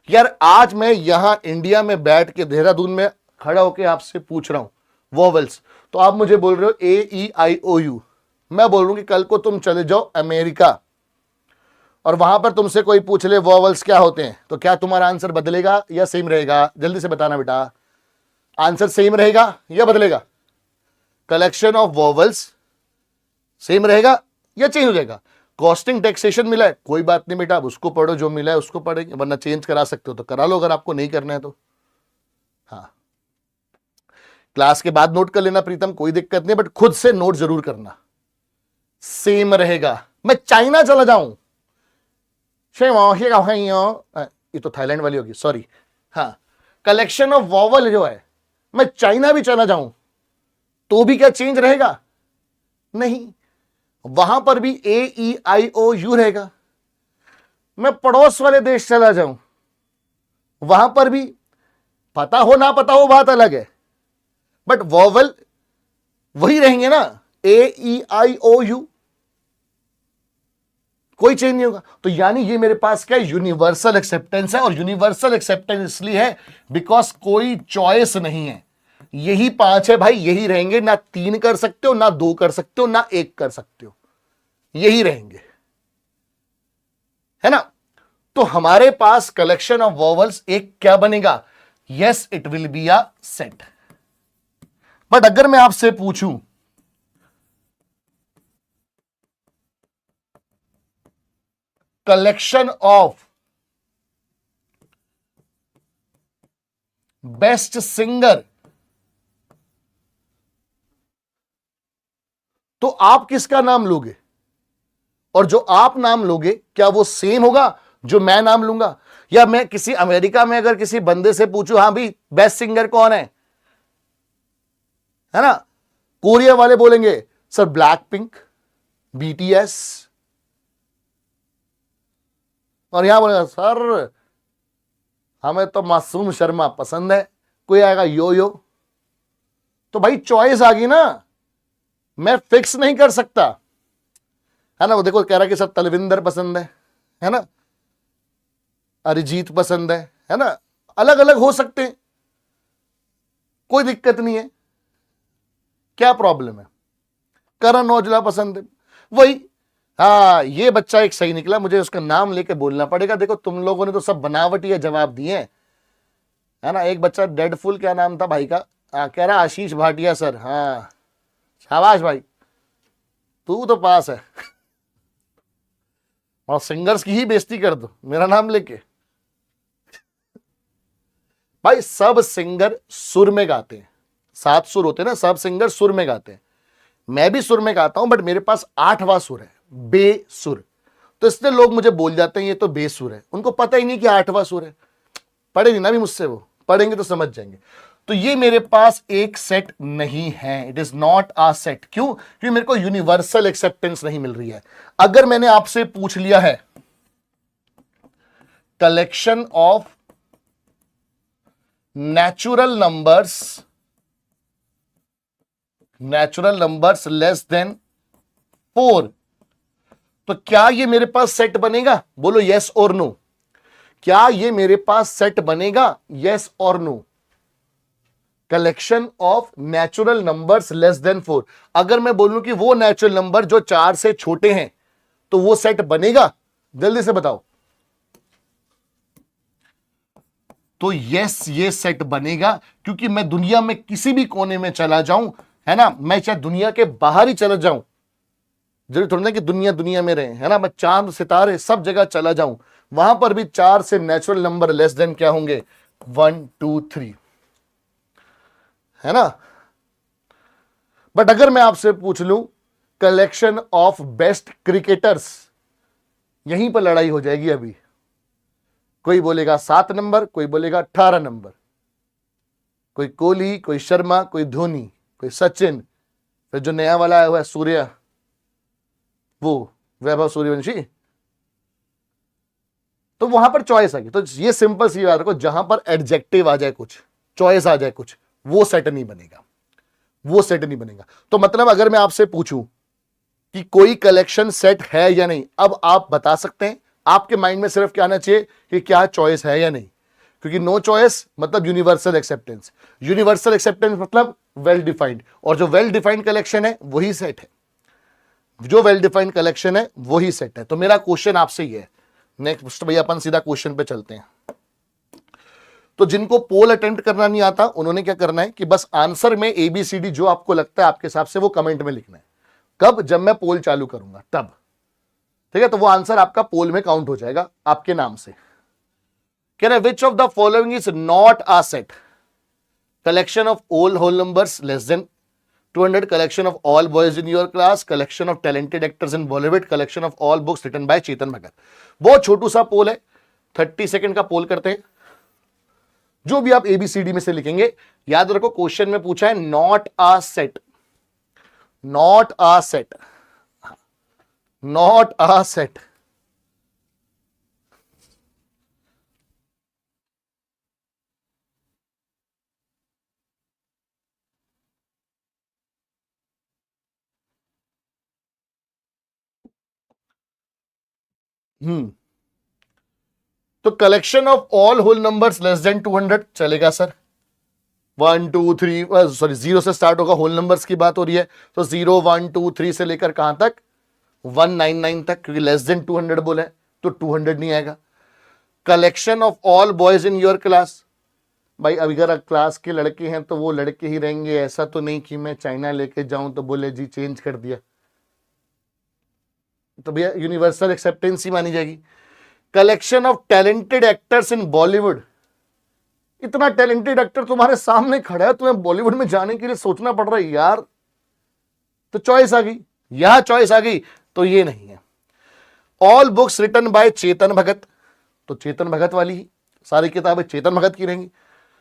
यार आज मैं यहां इंडिया में बैठ के देहरादून में खड़ा होकर आपसे पूछ रहा हूं वॉवल्स, तो आप मुझे बोल रहे हो ए, ई, आई, ओ, यू। मैं बोल रहा हूं कि कल को तुम चले जाओ अमेरिका और वहां पर तुमसे कोई पूछ ले वॉवल्स क्या होते हैं, तो क्या तुम्हारा आंसर बदलेगा या सेम रहेगा? जल्दी से बताना बेटा, आंसर सेम रहेगा या बदलेगा? कलेक्शन ऑफ वॉवल्स सेम रहेगा या चेंज हो जाएगा? कॉस्टिंग टैक्सेशन मिला है, कोई बात नहीं बेटा, अब उसको पढ़ो, जो मिला है उसको पढ़ेंगे, वरना चेंज करा सकते हो तो करा लो, अगर आपको नहीं करना है तो। हाँ, क्लास के बाद नोट कर लेना प्रीतम, कोई दिक्कत नहीं, बट खुद से नोट जरूर करना, सेम रहेगा। मैं चाइना चला जाऊं, ये तो थाईलैंड वाली होगी, सॉरी। हाँ, कलेक्शन ऑफ वॉवल जो है, मैं चाइना भी चला जाऊं तो भी क्या चेंज रहेगा? नहीं, वहां पर भी ए, ई, आई, ओ, यू रहेगा। मैं पड़ोस वाले देश चला जाऊं, वहां पर भी पता हो ना पता हो बात अलग है, बट वॉवल वही रहेंगे ना, ए, ई, आई, ओ, यू, कोई चेंज नहीं होगा। तो यानी ये मेरे पास क्या यूनिवर्सल एक्सेप्टेंस है, और यूनिवर्सल एक्सेप्टेंस इसलिए है बिकॉज कोई चॉइस नहीं है, यही 5 है भाई, यही रहेंगे, ना 3 कर सकते हो, ना 2 कर सकते हो, ना 1 कर सकते हो, यही रहेंगे, है ना। तो हमारे पास कलेक्शन ऑफ वॉवल्स एक क्या बनेगा? Yes, it will be a set. But अगर मैं आपसे पूछूं कलेक्शन ऑफ बेस्ट सिंगर, तो आप किसका नाम लोगे? और जो आप नाम लोगे क्या वो सेम होगा जो मैं नाम लूंगा? या मैं किसी अमेरिका में अगर किसी बंदे से पूछूं, हाँ भाई बेस्ट सिंगर कौन है ना, कोरिया वाले बोलेंगे सर ब्लैक पिंक, बीटीएस, और यहां बोलेगा सर हमें तो मासूम शर्मा पसंद है, कोई आएगा यो यो। तो भाई चॉइस आ गई ना, मैं फिक्स नहीं कर सकता। है ना। वो देखो कह रहा है कि सर तलविंदर पसंद है ना, अरिजीत पसंद है ना, अलग अलग हो सकते हैं, कोई दिक्कत नहीं है, क्या प्रॉब्लम है। करण औजला पसंद है, वही। हाँ ये बच्चा एक सही निकला, मुझे उसका नाम लेके बोलना पड़ेगा। देखो तुम लोगों ने तो सब बनावटी जवाब दिए हैं, है ना। एक बच्चा डेडफुल, क्या नाम था भाई का, कह रहा आशीष भाटिया सर। हाँ शाबाश भाई, तू तो पास है। और सिंगर्स की ही बेइज्जती कर दो मेरा नाम लेके। भाई सब सिंगर सुर में गाते हैं, 7 सुर होते हैं ना, सब सिंगर सुर में गाते हैं। मैं भी सुर में गाता हूं, बट मेरे पास 8वां सुर है, बेसुर। तो इसलिए लोग मुझे बोल जाते हैं ये तो बेसुर है, उनको पता ही नहीं कि 8वां सुर है। पढ़े नहीं ना भी मुझसे, वो पढ़ेंगे तो समझ जाएंगे। तो ये मेरे पास एक सेट नहीं है, it is not a set. क्यों? क्योंकि मेरे को यूनिवर्सल एक्सेप्टेंस नहीं मिल रही है। अगर मैंने आपसे पूछ लिया है collection of natural numbers less than 4, तो क्या ये मेरे पास सेट बनेगा? बोलो यस और नो। क्या ये मेरे पास सेट बनेगा? यस और no. Collection of natural numbers less than 4, अगर मैं बोलूं कि वो नेचुरल नंबर जो 4 से छोटे हैं, तो वो सेट बनेगा? जल्दी से बताओ। तो यस ये सेट बनेगा, क्योंकि मैं दुनिया में किसी भी कोने में चला जाऊं, है ना, मैं चाहे दुनिया के बाहर ही चला जाऊं, जरूरी थोड़ा ना कि दुनिया दुनिया में रहे, है ना, मैं चांद सितारे सब जगह चला जाऊं, वहां पर भी 4 से नेचुरल नंबर लेस देन क्या होंगे? 1 2 3, है ना। बट अगर मैं आपसे पूछ लूं कलेक्शन ऑफ बेस्ट क्रिकेटर्स, यहीं पर लड़ाई हो जाएगी अभी। कोई बोलेगा 7 नंबर, कोई बोलेगा 18 नंबर, कोई कोहली, कोई शर्मा, कोई धोनी, कोई सचिन, फिर जो नया वाला आया हुआ है सूर्या, वो वैभव सूर्यवंशी। तो वहां पर चॉइस आ गई। तो ये सिंपल सी बात रखो, जहां पर एडजेक्टिव आ जाए, कुछ चॉइस आ जाए कुछ, वो सेट नहीं बनेगा, वो सेट नहीं बनेगा। तो मतलब अगर मैं आपसे पूछूं कि कोई कलेक्शन सेट है या नहीं, अब आप बता सकते हैं। आपके माइंड में सिर्फ क्या आना चाहिए कि क्या चॉइस है या नहीं, क्योंकि नो चॉइस मतलब यूनिवर्सल एक्सेप्टेंस, यूनिवर्सल एक्सेप्टेंस मतलब वेल डिफाइंड, और जो वेल डिफाइंड कलेक्शन है वही सेट है, जो वेल डिफाइंड कलेक्शन है वही सेट है। तो मेरा क्वेश्चन आपसे ये है, नेक्स्ट भैया अपन सीधा क्वेश्चन पे चलते हैं। तो जिनको पोल अटेम्प्ट करना नहीं आता, उन्होंने क्या करना है कि बस आंसर में ABCD जो आपको लगता है आपके हिसाब से, वो कमेंट में लिखना है। कब? जब मैं पोल चालू करूंगा तब, ठीक है। तो वो आंसर आपका पोल में काउंट हो जाएगा आपके नाम से। कह रहे which of the following is not a set? Collection of all whole numbers less than 200, collection of all boys in your class, collection of talented actors in Bollywood, collection of all books written by Chetan Bhagat. बहुत छोटू सा पोल है, 30 second का पोल करते हैं। जो भी आप ABCD में से लिखेंगे, याद रखो क्वेश्चन में पूछा है not a set, not a set, not a set. तो collection of all whole numbers less than 200 चलेगा सर। 1 2 3, सॉरी 0 से स्टार्ट होगा, होल नंबर्स की बात हो रही है, तो 0 1 2 3 से लेकर कहां तक? 199 तक, क्योंकि लेस देन 200 बोला है तो 200 नहीं आएगा। Collection of all boys in your class, भाई अगर क्लास के लड़के हैं तो वो लड़के ही रहेंगे, ऐसा तो नहीं कि मैं चाइना लेके जाऊं तो बोले जी चेंज कर दिया, तो भैया यूनिवर्सल एक्सेप्टेंस ही मानी जाएगी। Collection of talented actors in Bollywood, इतना टैलेंटेड एक्टर तुम्हारे सामने खड़ा है, तुम्हें बॉलीवुड में जाने के लिए सोचना पड़ रहा है यार, तो चॉइस आ गई, यह चॉइस आ गई, तो ये नहीं है। All books written by Chetan Bhagat, तो चेतन भगत वाली ही सारी किताबें चेतन भगत की रहेंगी।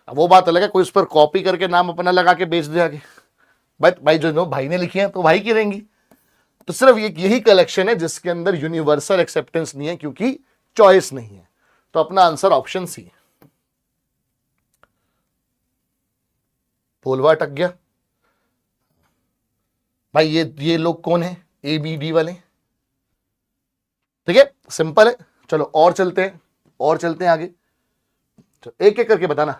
अब वो बात अलग है, कोई उस पर कॉपी करके नाम अपना लगा के बेच दे आगे, बट भाई जो भाई ने लिखी है तो भाई की रहेंगी। तो सिर्फ यही कलेक्शन है जिसके अंदर यूनिवर्सल एक्सेप्टेंस नहीं है, क्योंकि चॉइस नहीं है। तो अपना आंसर ऑप्शन सी। पोलवा अटक गया भाई। ये लोग कौन है? ABD वाले, ठीक है, सिंपल है। चलो और चलते हैं आगे। तो एक एक करके बताना।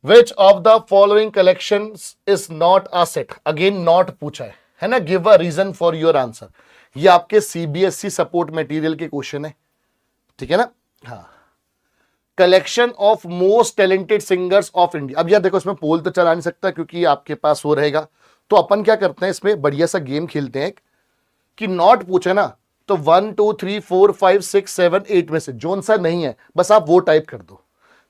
Which of the following collection is not a set, again not पूछा है ना। Give a reason for your answer. ये आपके सीबीएसई सपोर्ट मटेरियल के क्वेश्चन है, ठीक है ना। हाँ, collection of most talented singers of India. अब यार देखो, इसमें पोल तो चला नहीं सकता क्योंकि आपके पास वो रहेगा, तो अपन क्या करते हैं, इसमें बढ़िया सा गेम खेलते हैं कि नॉट पूछे ना तो 1 2 3 4 5 6 7 8 में से जोन सा नहीं है, बस आप वो टाइप कर दो।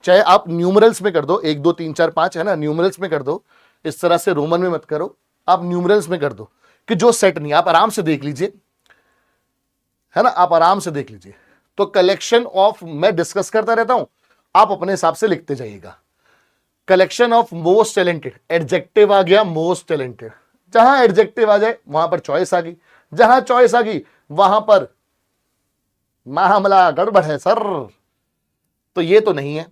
चाहे आप न्यूमरल्स में कर दो, 1 2 3 4 5 है ना, न्यूमरल्स में कर दो। इस तरह से रोमन में मत करो, आप न्यूमरल्स में कर दो कि जो सेट नहीं। आप आराम से देख लीजिए, है ना, आप आराम से देख लीजिए। तो कलेक्शन ऑफ, मैं डिस्कस करता रहता हूं, आप अपने हिसाब से लिखते जाइएगा। Collection of most talented, adjective आ गया मोस्ट टैलेंटेड, जहां एडजेक्टिव आ जाए वहां पर चॉइस आ गई, जहां चॉइस आ गई वहां पर मामला गड़बड़ है सर, तो ये तो नहीं है।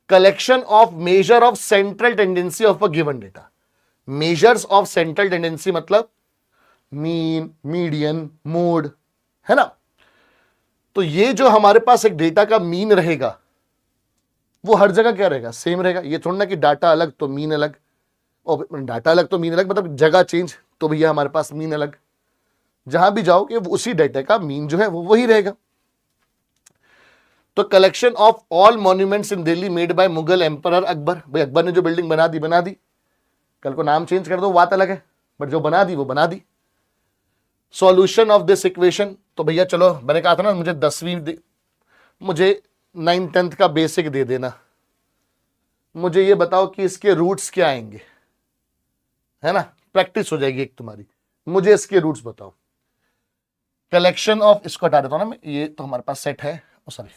Collection of measure of central tendency of a given data. Measures of central tendency मतलब मीन, मीडियन, मोड, है ना। तो ये जो हमारे पास एक डेटा का मीन रहेगा वो हर जगह क्या रहेगा, सेम रहेगा। ये थोड़ा ना कि डाटा अलग तो मीन अलग, और डाटा अलग तो मीन अलग, मतलब जगह चेंज तो भैया हमारे पास मीन अलग। जहां भी जाओगे उसी डाटा का मीन जो है वो वही रहेगा। तो collection of all monuments in Delhi made by Mughal emperor Akbar. भाई अकबर ने जो बिल्डिंग बना दी, कल को नाम चेंज कर दो बात अलग है, बट जो बना दी वो बना दी। सॉल्यूशन ऑफ दिस इक्वेशन, तो भैया चलो मैंने कहा था ना मुझे 10वीं, मुझे 9th 10th का बेसिक दे देना। मुझे ये बताओ कि इसके रूट्स क्या आएंगे, है ना, प्रैक्टिस हो जाएगी एक तुम्हारी। मुझे इसके रूट्स बताओ। कलेक्शन ऑफ, इसको हटा देता हूं ना मैं, ये तो हमारे पास सेट है, सॉरी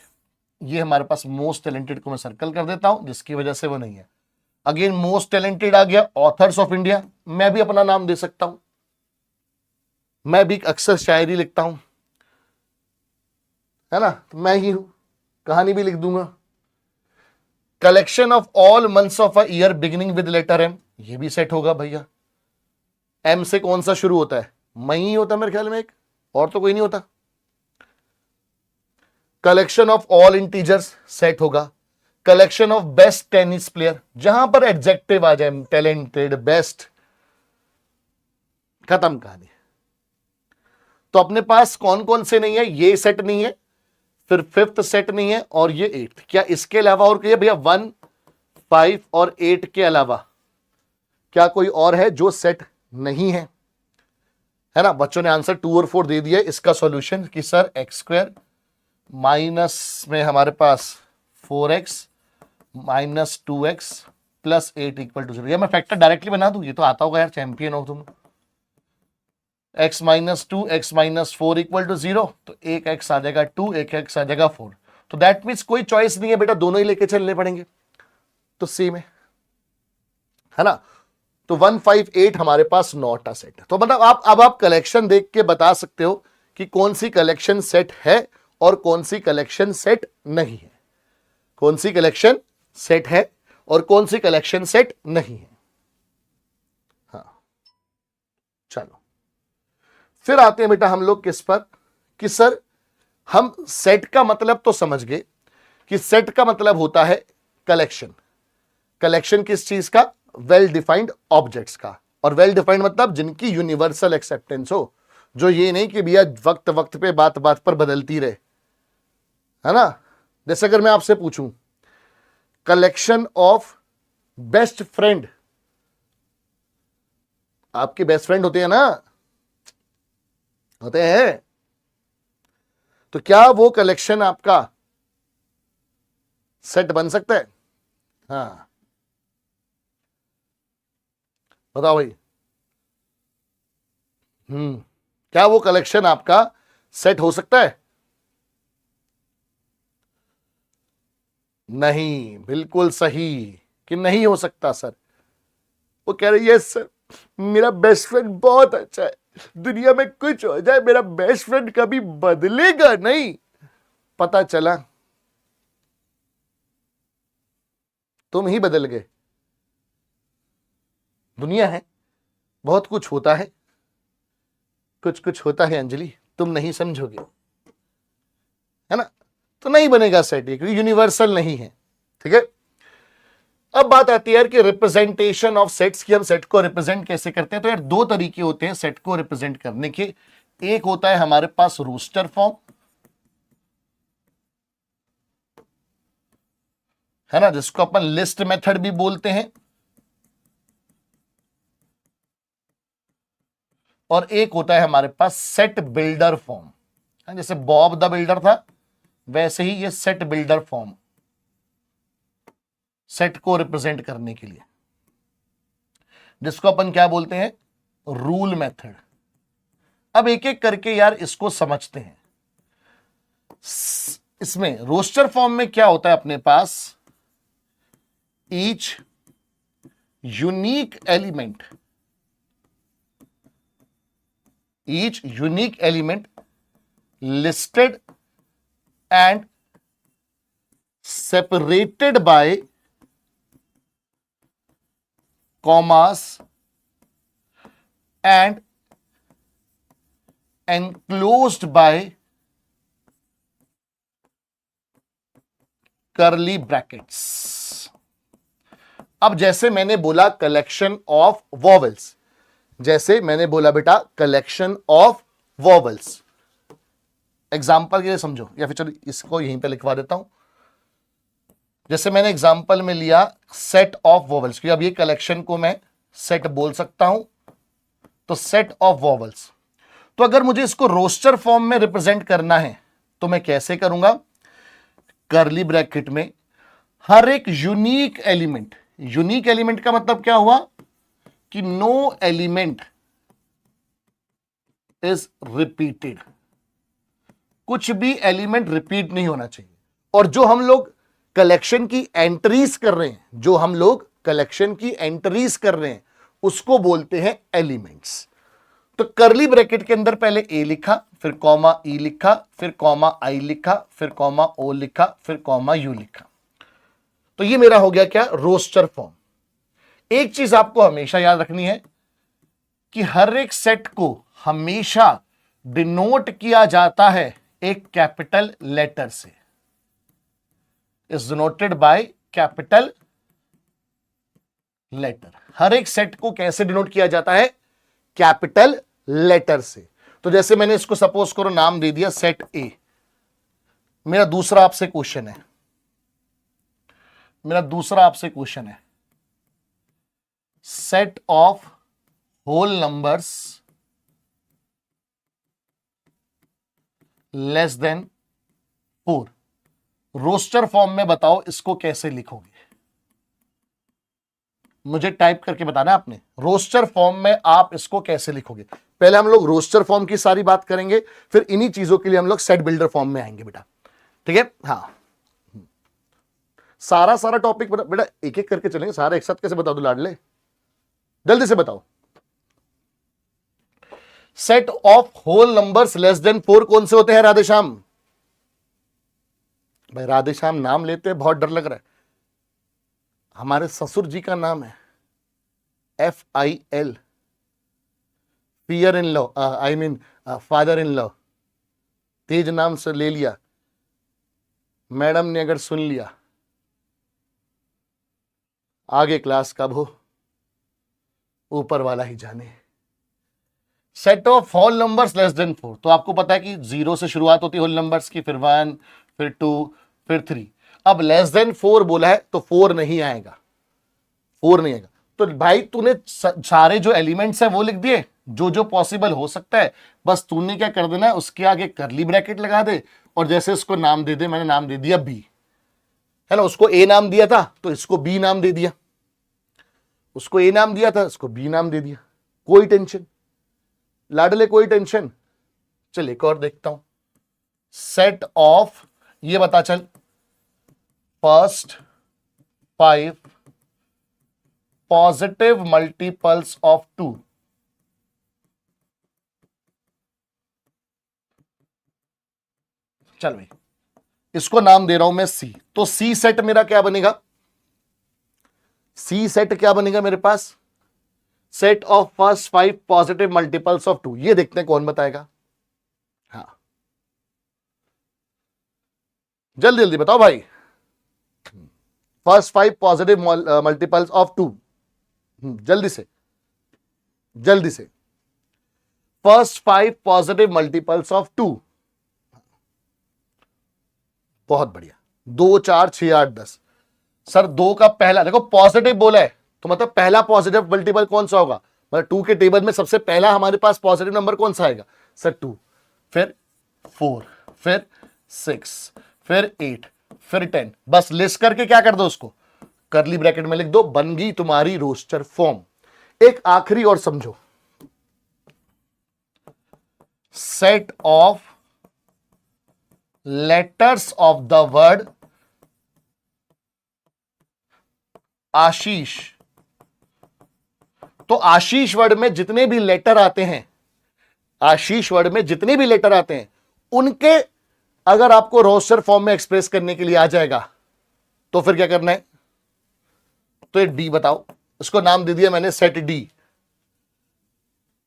ये हमारे पास मोस्ट टैलेंटेड को मैं सर्कल कर देता हूं जिसकी वजह से वो नहीं है। अगेन मोस्ट टैलेंटेड आ गया, ऑथर्स ऑफ इंडिया, मैं भी अपना नाम दे सकता हूं, मैं भी अक्सर शायरी लिखता हूं, है ना, तो मैं ही हूं, कहानी भी लिख दूंगा। Collection of all months of a year beginning with letter M, ये भी सेट होगा भैया। एम से कौन सा शुरू होता है, मई ही होता है मेरे ख्याल में एक, और तो कोई नहीं होता। Collection of all integers set होगा। Collection of best tennis player, जहां पर एडजेक्टिव आ जाए, टैलेंटेड, बेस्ट, खत्म कहानी। तो अपने पास कौन कौन से नहीं है, ये सेट नहीं है, फिर 5th सेट नहीं है, और ये 8th। क्या इसके अलावा और कोई है भैया? 1 5 और 8 के अलावा क्या कोई और है जो सेट नहीं है? है ना, बच्चों ने आंसर 2 और 4 दे दिया इसका सॉल्यूशन कि सर x² माइनस में हमारे पास 4x minus 2x plus 8 equal to 0। या मैं फैक्टर डायरेक्टली बना दूं, ये तो आता होगा यार, चैंपियन हो तुम। x minus 2 x minus 4 equal to 0, तो एक x आ जाएगा 2, एक x आ जाएगा 4। तो दैट मीन्स कोई चॉइस नहीं है बेटा, दोनों ही लेके चलने पड़ेंगे, तो सेम है ना। तो 1 5 8 हमारे पास नॉट अ सेट है। तो मतलब आप कलेक्शन देख के बता सकते हो कि कौन सी कलेक्शन सेट है और कौन सी कलेक्शन सेट नहीं है, कौन सी कलेक्शन सेट है और कौन सी कलेक्शन सेट नहीं है। हाँ चलो, फिर आते हैं बेटा हम लोग किस पर, कि सर हम सेट का मतलब तो समझ गए कि सेट का मतलब होता है कलेक्शन। कलेक्शन किस चीज का? वेल डिफाइंड ऑब्जेक्ट्स का। और वेल डिफाइंड मतलब जिनकी यूनिवर्सल एक्सेप्टेंस हो, जो ये नहीं कि भैया वक्त वक्त पे बात बात पर बदलती रहे, है ना। जैसे अगर मैं आपसे पूछूं कलेक्शन ऑफ बेस्ट फ्रेंड, आपके बेस्ट फ्रेंड होते हैं ना, होते हैं, तो क्या वो कलेक्शन आपका सेट बन सकता है? हाँ बताओ भाई। क्या वो कलेक्शन आपका सेट हो सकता है? नहीं, बिल्कुल सही कि नहीं हो सकता सर। वो कह रही है सर मेरा बेस्ट फ्रेंड बहुत अच्छा है, दुनिया में कुछ हो जाए मेरा बेस्ट फ्रेंड कभी बदलेगा नहीं। पता चला तुम ही बदल गए। दुनिया है, बहुत कुछ होता है, कुछ कुछ होता है अंजलि, तुम नहीं समझोगे, है ना। तो नहीं बनेगा सेट ये, क्योंकि यूनिवर्सल नहीं है, ठीक है। अब बात आती है यार कि रिप्रेजेंटेशन ऑफ सेट्स की, हम सेट को रिप्रेजेंट कैसे करते हैं। तो यार दो तरीके होते हैं सेट को रिप्रेजेंट करने के। एक होता है हमारे पास रोस्टर फॉर्म, है ना, जिसको अपन लिस्ट मेथड भी बोलते हैं, और एक होता है हमारे पास सेट बिल्डर फॉर्म। जैसे बॉब द बिल्डर था, वैसे ही ये सेट बिल्डर फॉर्म, सेट को रिप्रेजेंट करने के लिए, जिसको अपन क्या बोलते हैं, रूल मेथड। अब एक एक करके यार इसको समझते हैं। इसमें रोस्टर फॉर्म में क्या होता है अपने पास, each unique element, each unique element listed and separated by commas and enclosed by curly brackets। अब जैसे मैंने बोला कलेक्शन ऑफ वॉवेल्स, जैसे मैंने बोला बेटा कलेक्शन ऑफ वॉवेल्स, एग्जाम्पल के लिए समझो, या फिर चलो इसको यहीं पे लिखवा देता हूं। जैसे मैंने एग्जाम्पल में लिया सेट ऑफ वॉवेल्स, क्योंकि अब ये कलेक्शन को मैं सेट बोल सकता हूं, तो सेट ऑफ वॉवेल्स। तो अगर मुझे इसको रोस्टर फॉर्म में रिप्रेजेंट करना है तो मैं कैसे करूंगा, कर्ली ब्रैकेट में हर एक यूनिक एलिमेंट, यूनिक एलिमेंट का मतलब क्या हुआ कि नो एलिमेंट इज रिपीटेड, कुछ भी एलिमेंट रिपीट नहीं होना चाहिए। और जो हम लोग कलेक्शन की एंट्रीज कर रहे हैं, जो हम लोग कलेक्शन की एंट्रीज कर रहे हैं, उसको बोलते हैं एलिमेंट्स। तो कर्ली ब्रैकेट के अंदर पहले ए लिखा, फिर कॉमा ई लिखा, फिर कॉमा आई लिखा, फिर कॉमा ओ लिखा, फिर कॉमा यू लिखा। तो ये मेरा हो गया क्या, रोस्टर फॉर्म। एक चीज आपको हमेशा याद रखनी है कि हर एक सेट को हमेशा डिनोट किया जाता है एक कैपिटल लेटर से, is denoted by capital letter. हर एक सेट को कैसे डिनोट किया जाता है, कैपिटल लेटर से। तो जैसे मैंने इसको सपोज करो नाम दे दिया सेट ए। मेरा दूसरा आपसे क्वेश्चन है, set of whole numbers less than 4, roster form में बताओ इसको कैसे लिखोगे, मुझे टाइप करके बताना आपने। रोस्टर फॉर्म में आप इसको कैसे लिखोगे। पहले हम लोग रोस्टर फॉर्म की सारी बात करेंगे, फिर इन्हीं चीजों के लिए हम लोग सेट बिल्डर फॉर्म में आएंगे बेटा, ठीक है। हाँ, सारा टॉपिक बेटा एक एक करके चलेंगे, सारा एक साथ कैसे बता दो लाडले, जल्दी से बताओ। Set of whole numbers less than 4 कौन से होते हैं राधेश्याम? भाई राधेश्याम नाम लेते हैं, बहुत डर लग रहा है। हमारे ससुर जी का नाम है FIL, fear in law, I mean father in law. तेज नाम से ले लिया, मैडम ने अगर सुन लिया, आगे क्लास कब हो ऊपर वाला ही जाने। Set of whole numbers less than 4, तो आपको पता है कि 0 से शुरुआत होती है होल नंबर्स की, फिर 1, फिर 2, फिर 3। अब लेस देन 4 बोला है तो 4 नहीं आएगा, 4 नहीं आएगा। तो भाई तूने सारे जो एलिमेंट्स है वो लिख दिए, जो जो पॉसिबल हो सकता है, बस तूने क्या कर देना है, उसके आगे कर्ली ब्रैकेट लगा दे, और जैसे इसको नाम दे दे, मैंने नाम दे दिया बी, है ना। उसको ए नाम दिया था तो इसको बी नाम दे दिया, उसको ए नाम दिया था इसको बी नाम दे दिया। कोई टेंशन लाडले, कोई टेंशन। चल एक और देखता हूं, सेट ऑफ, ये बता चल, फर्स्ट 5 पॉजिटिव मल्टीपल्स ऑफ 2। चल भाई, इसको नाम दे रहा हूं मैं सी। तो सी सेट मेरा क्या बनेगा, सी सेट क्या बनेगा मेरे पास, set of first 5 positive multiples of 2, ये देखते हैं कौन बताएगा। हाँ जल्दी जल्दी बताओ भाई। फर्स्ट 5 पॉजिटिव मल्टीपल्स ऑफ 2, जल्दी से जल्दी से। फर्स्ट 5 पॉजिटिव मल्टीपल्स ऑफ 2, बहुत बढ़िया। 2 4 6 8 10। सर 2 का पहला देखो पॉजिटिव बोला है तो मतलब पहला पॉजिटिव मल्टीपल कौन सा होगा, मतलब 2 के टेबल में सबसे पहला हमारे पास पॉजिटिव नंबर कौन सा आएगा सर 2, फिर 4, फिर 6, फिर 8, फिर 10। बस लिस्ट करके क्या कर दो, उसको कर्ली ब्रैकेट में लिख दो, बन गई तुम्हारी रोस्टर फॉर्म। एक आखिरी और समझो, set of letters of the word Ashish. तो आशीष वर्ड में जितने भी लेटर आते हैं, आशीष वर्ड में जितने भी लेटर आते हैं उनके अगर आपको रोस्टर फॉर्म में एक्सप्रेस करने के लिए आ जाएगा तो फिर क्या करना है, तो ये डी बताओ, इसको नाम दे दिया मैंने सेट डी।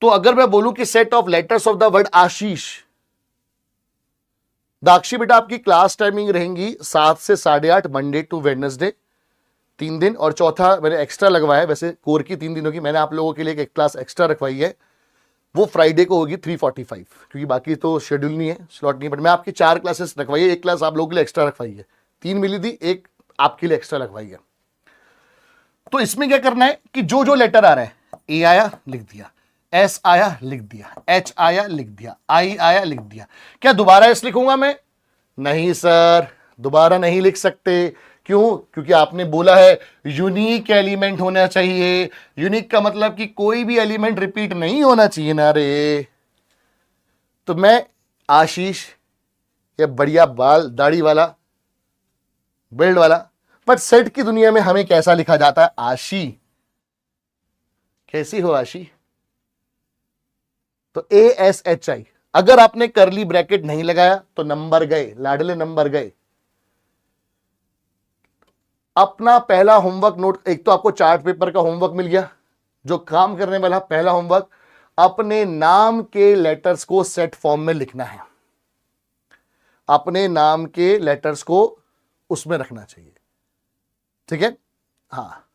तो अगर मैं बोलूं कि set of letters of the word Ashish, Dakshi बेटा आपकी क्लास टाइमिंग रहेंगी 7 से 8:30 मंडे टू वेडनेसडे, 3 दिन, और चौथा मैंने एक्स्ट्रा लगवाया है, वैसे कोर की 3 दिनों की मैंने आप लोगों के लिए एक क्लास एक्स्ट्रा रखवाई है, वो फ्राइडे को होगी 3:45, क्योंकि बाकी तो शेड्यूल नहीं है, स्लॉट नहीं है, बट मैं आपकी 4 क्लासेस रखवाई है, एक क्लास आप लोगों के लिए एक्स्ट्रा रखवाई है, 3 मिली थी, एक आपके लिए एक्स्ट्रा रखवाई है। तो इसमें क्या करना है कि जो जो लेटर आ रहा है, ए आया लिख दिया, एस आया लिख दिया, एच आया लिख दिया, आई आया लिख दिया। क्या दोबारा एस लिखूंगा मैं? नहीं सर, दोबारा नहीं लिख सकते। क्यों? क्योंकि आपने बोला है यूनिक एलिमेंट होना चाहिए। यूनिक का मतलब कि कोई भी एलिमेंट रिपीट नहीं होना चाहिए ना रे। तो मैं आशीष, ये बढ़िया बाल दाढ़ी वाला बिल्ड वाला, बट सेट की दुनिया में हमें कैसा लिखा जाता है? आशी। कैसी हो आशी? तो ASHI। अगर आपने करली ब्रैकेट नहीं लगाया तो नंबर गए, लाडले नंबर गए। अपना पहला होमवर्क नोट, एक तो आपको चार्ट पेपर का होमवर्क मिल गया, जो काम करने वाला पहला होमवर्क, अपने नाम के लेटर्स को सेट फॉर्म में लिखना है। अपने नाम के लेटर्स को उसमें रखना चाहिए, ठीक है? हाँ,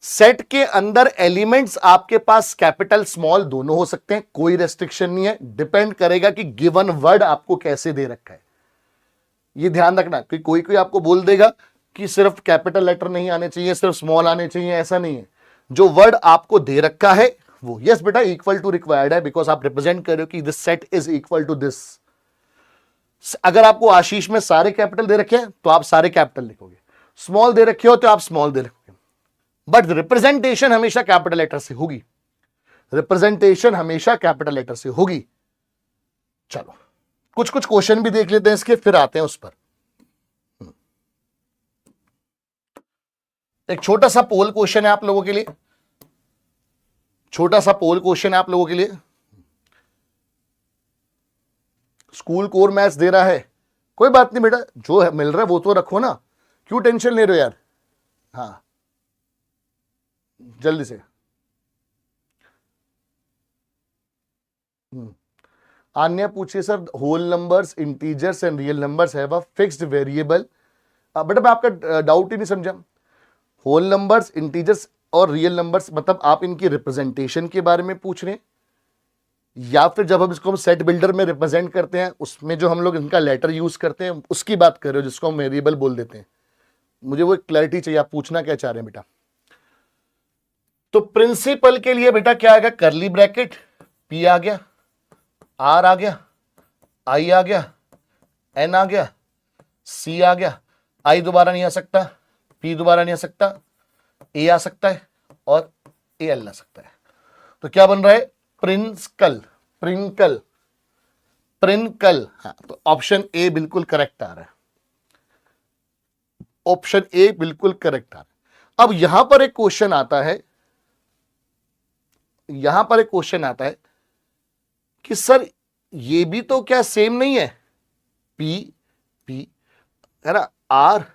सेट के अंदर एलिमेंट्स आपके पास कैपिटल स्मॉल दोनों हो सकते हैं, कोई रेस्ट्रिक्शन नहीं है, डिपेंड करेगा कि गिवन वर्ड आपको कैसे दे रखा है। ये ध्यान रखना कि कोई कोई आपको बोल देगा कि सिर्फ कैपिटल लेटर नहीं आने चाहिए, सिर्फ स्मॉल आने चाहिए, ऐसा नहीं है। जो वर्ड आपको दे रखा है वो, यस बेटा, इक्वल टू रिक्वायर्ड है, बिकॉज आप रिप्रेजेंट कर रहे हो कि this set is equal to this. अगर आपको आशीष में सारे कैपिटल दे रखे हैं तो आप सारे कैपिटल लिखोगे, स्मॉल दे रखे हो तो आप स्मॉल दे रखोगे, बट रिप्रेजेंटेशन हमेशा कैपिटल लेटर से होगी। रिप्रेजेंटेशन हमेशा कैपिटल लेटर से होगी। चलो कुछ कुछ क्वेश्चन भी देख लेते हैं इसके, फिर आते हैं उस पर। एक छोटा सा पोल क्वेश्चन है आप लोगों के लिए, छोटा सा पोल क्वेश्चन है आप लोगों के लिए। स्कूल कोर मैथ्स दे रहा है, कोई बात नहीं बेटा, जो है मिल रहा है वो तो रखो ना, क्यों टेंशन ले रहे हो यार। हाँ जल्दी से। आन्या पूछिए sir, whole numbers, integers and real numbers have a fixed variable. बेटा मैं आपका डाउट ही नहीं समझा। होल नंबर्स, इंटीजर्स और रियल नंबर्स मतलब आप इनकी रिप्रेजेंटेशन के बारे में पूछ रहे हैं, या फिर जब हम इसको हम सेट बिल्डर में रिप्रेजेंट करते हैं उसमें जो हम लोग इनका लेटर यूज करते हैं उसकी बात कर रहे हो, जिसको हम वेरिएबल बोल देते हैं? मुझे वो क्लैरिटी चाहिए, आप पूछना क्या चाह रहे हैं बेटा। तो प्रिंसिपल के लिए बेटा क्या आएगा? करली ब्रैकेट, पी आ गया, आर आ गया, आई आ गया, एन आ गया, सी आ गया, आई दोबारा नहीं आ सकता, पी दोबारा नहीं आ सकता, ए आ सकता है और ए एल आ सकता है। तो क्या बन रहा है? प्रिंकल, प्रिंकल, प्रिंकल। हाँ, तो ऑप्शन ए बिल्कुल करेक्ट आ रहा है, ऑप्शन ए बिल्कुल करेक्ट आ रहा है। अब यहां पर एक क्वेश्चन आता है, यहां पर एक क्वेश्चन आता है कि सर ये भी तो क्या सेम नहीं है? पी पी है ना, R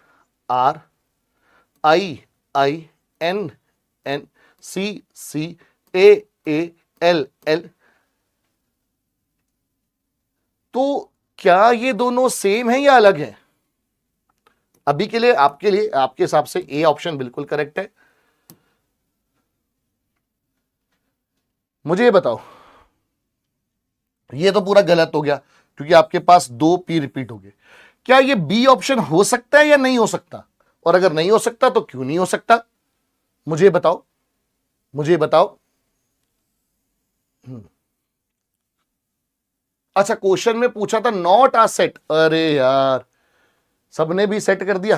R, I I, N N, C C A A L L। तो क्या ये दोनों सेम है या अलग है? अभी के लिए आपके हिसाब से ए ऑप्शन बिल्कुल करेक्ट है। मुझे ये बताओ, ये तो पूरा गलत हो गया क्योंकि आपके पास 2 पी रिपीट हो गए। क्या ये बी ऑप्शन हो सकता है या नहीं हो सकता? और अगर नहीं हो सकता तो क्यों नहीं हो सकता? मुझे बताओ, मुझे बताओ। अच्छा, क्वेश्चन में पूछा था नॉट आ सेट। अरे यार, सबने भी सेट कर दिया।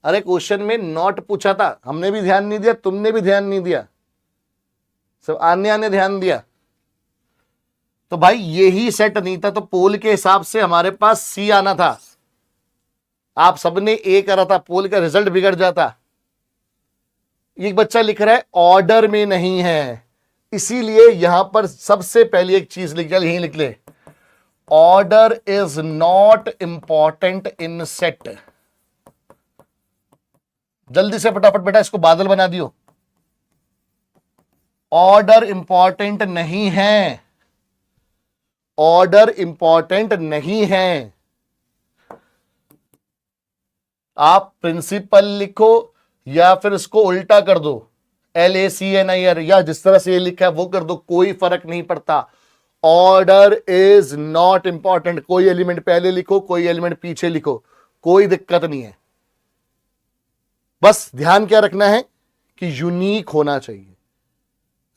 अरे क्वेश्चन में नॉट पूछा था, हमने भी ध्यान नहीं दिया, तुमने भी ध्यान नहीं दिया, सब आने ध्यान दिया। तो भाई यही सेट नहीं था तो पोल के हिसाब से हमारे पास सी आना था। आप सबने ए करा था, पोल का रिजल्ट बिगड़ जाता। एक बच्चा लिख रहा है ऑर्डर में नहीं है, इसीलिए यहां पर सबसे पहले एक चीज लिख यहीं लिख ले, order is not important in set. जल्दी से फटाफट बेटा इसको बादल बना दियो। ऑर्डर इंपॉर्टेंट नहीं है, ऑर्डर इंपॉर्टेंट नहीं है। आप प्रिंसिपल लिखो या फिर इसको उल्टा कर दो, LACNIR, या जिस तरह से ये लिखा है वो कर दो, कोई फर्क नहीं पड़ता। Order is not important. कोई एलिमेंट पहले लिखो, कोई एलिमेंट पीछे लिखो, कोई दिक्कत नहीं है। बस ध्यान क्या रखना है कि यूनिक होना चाहिए,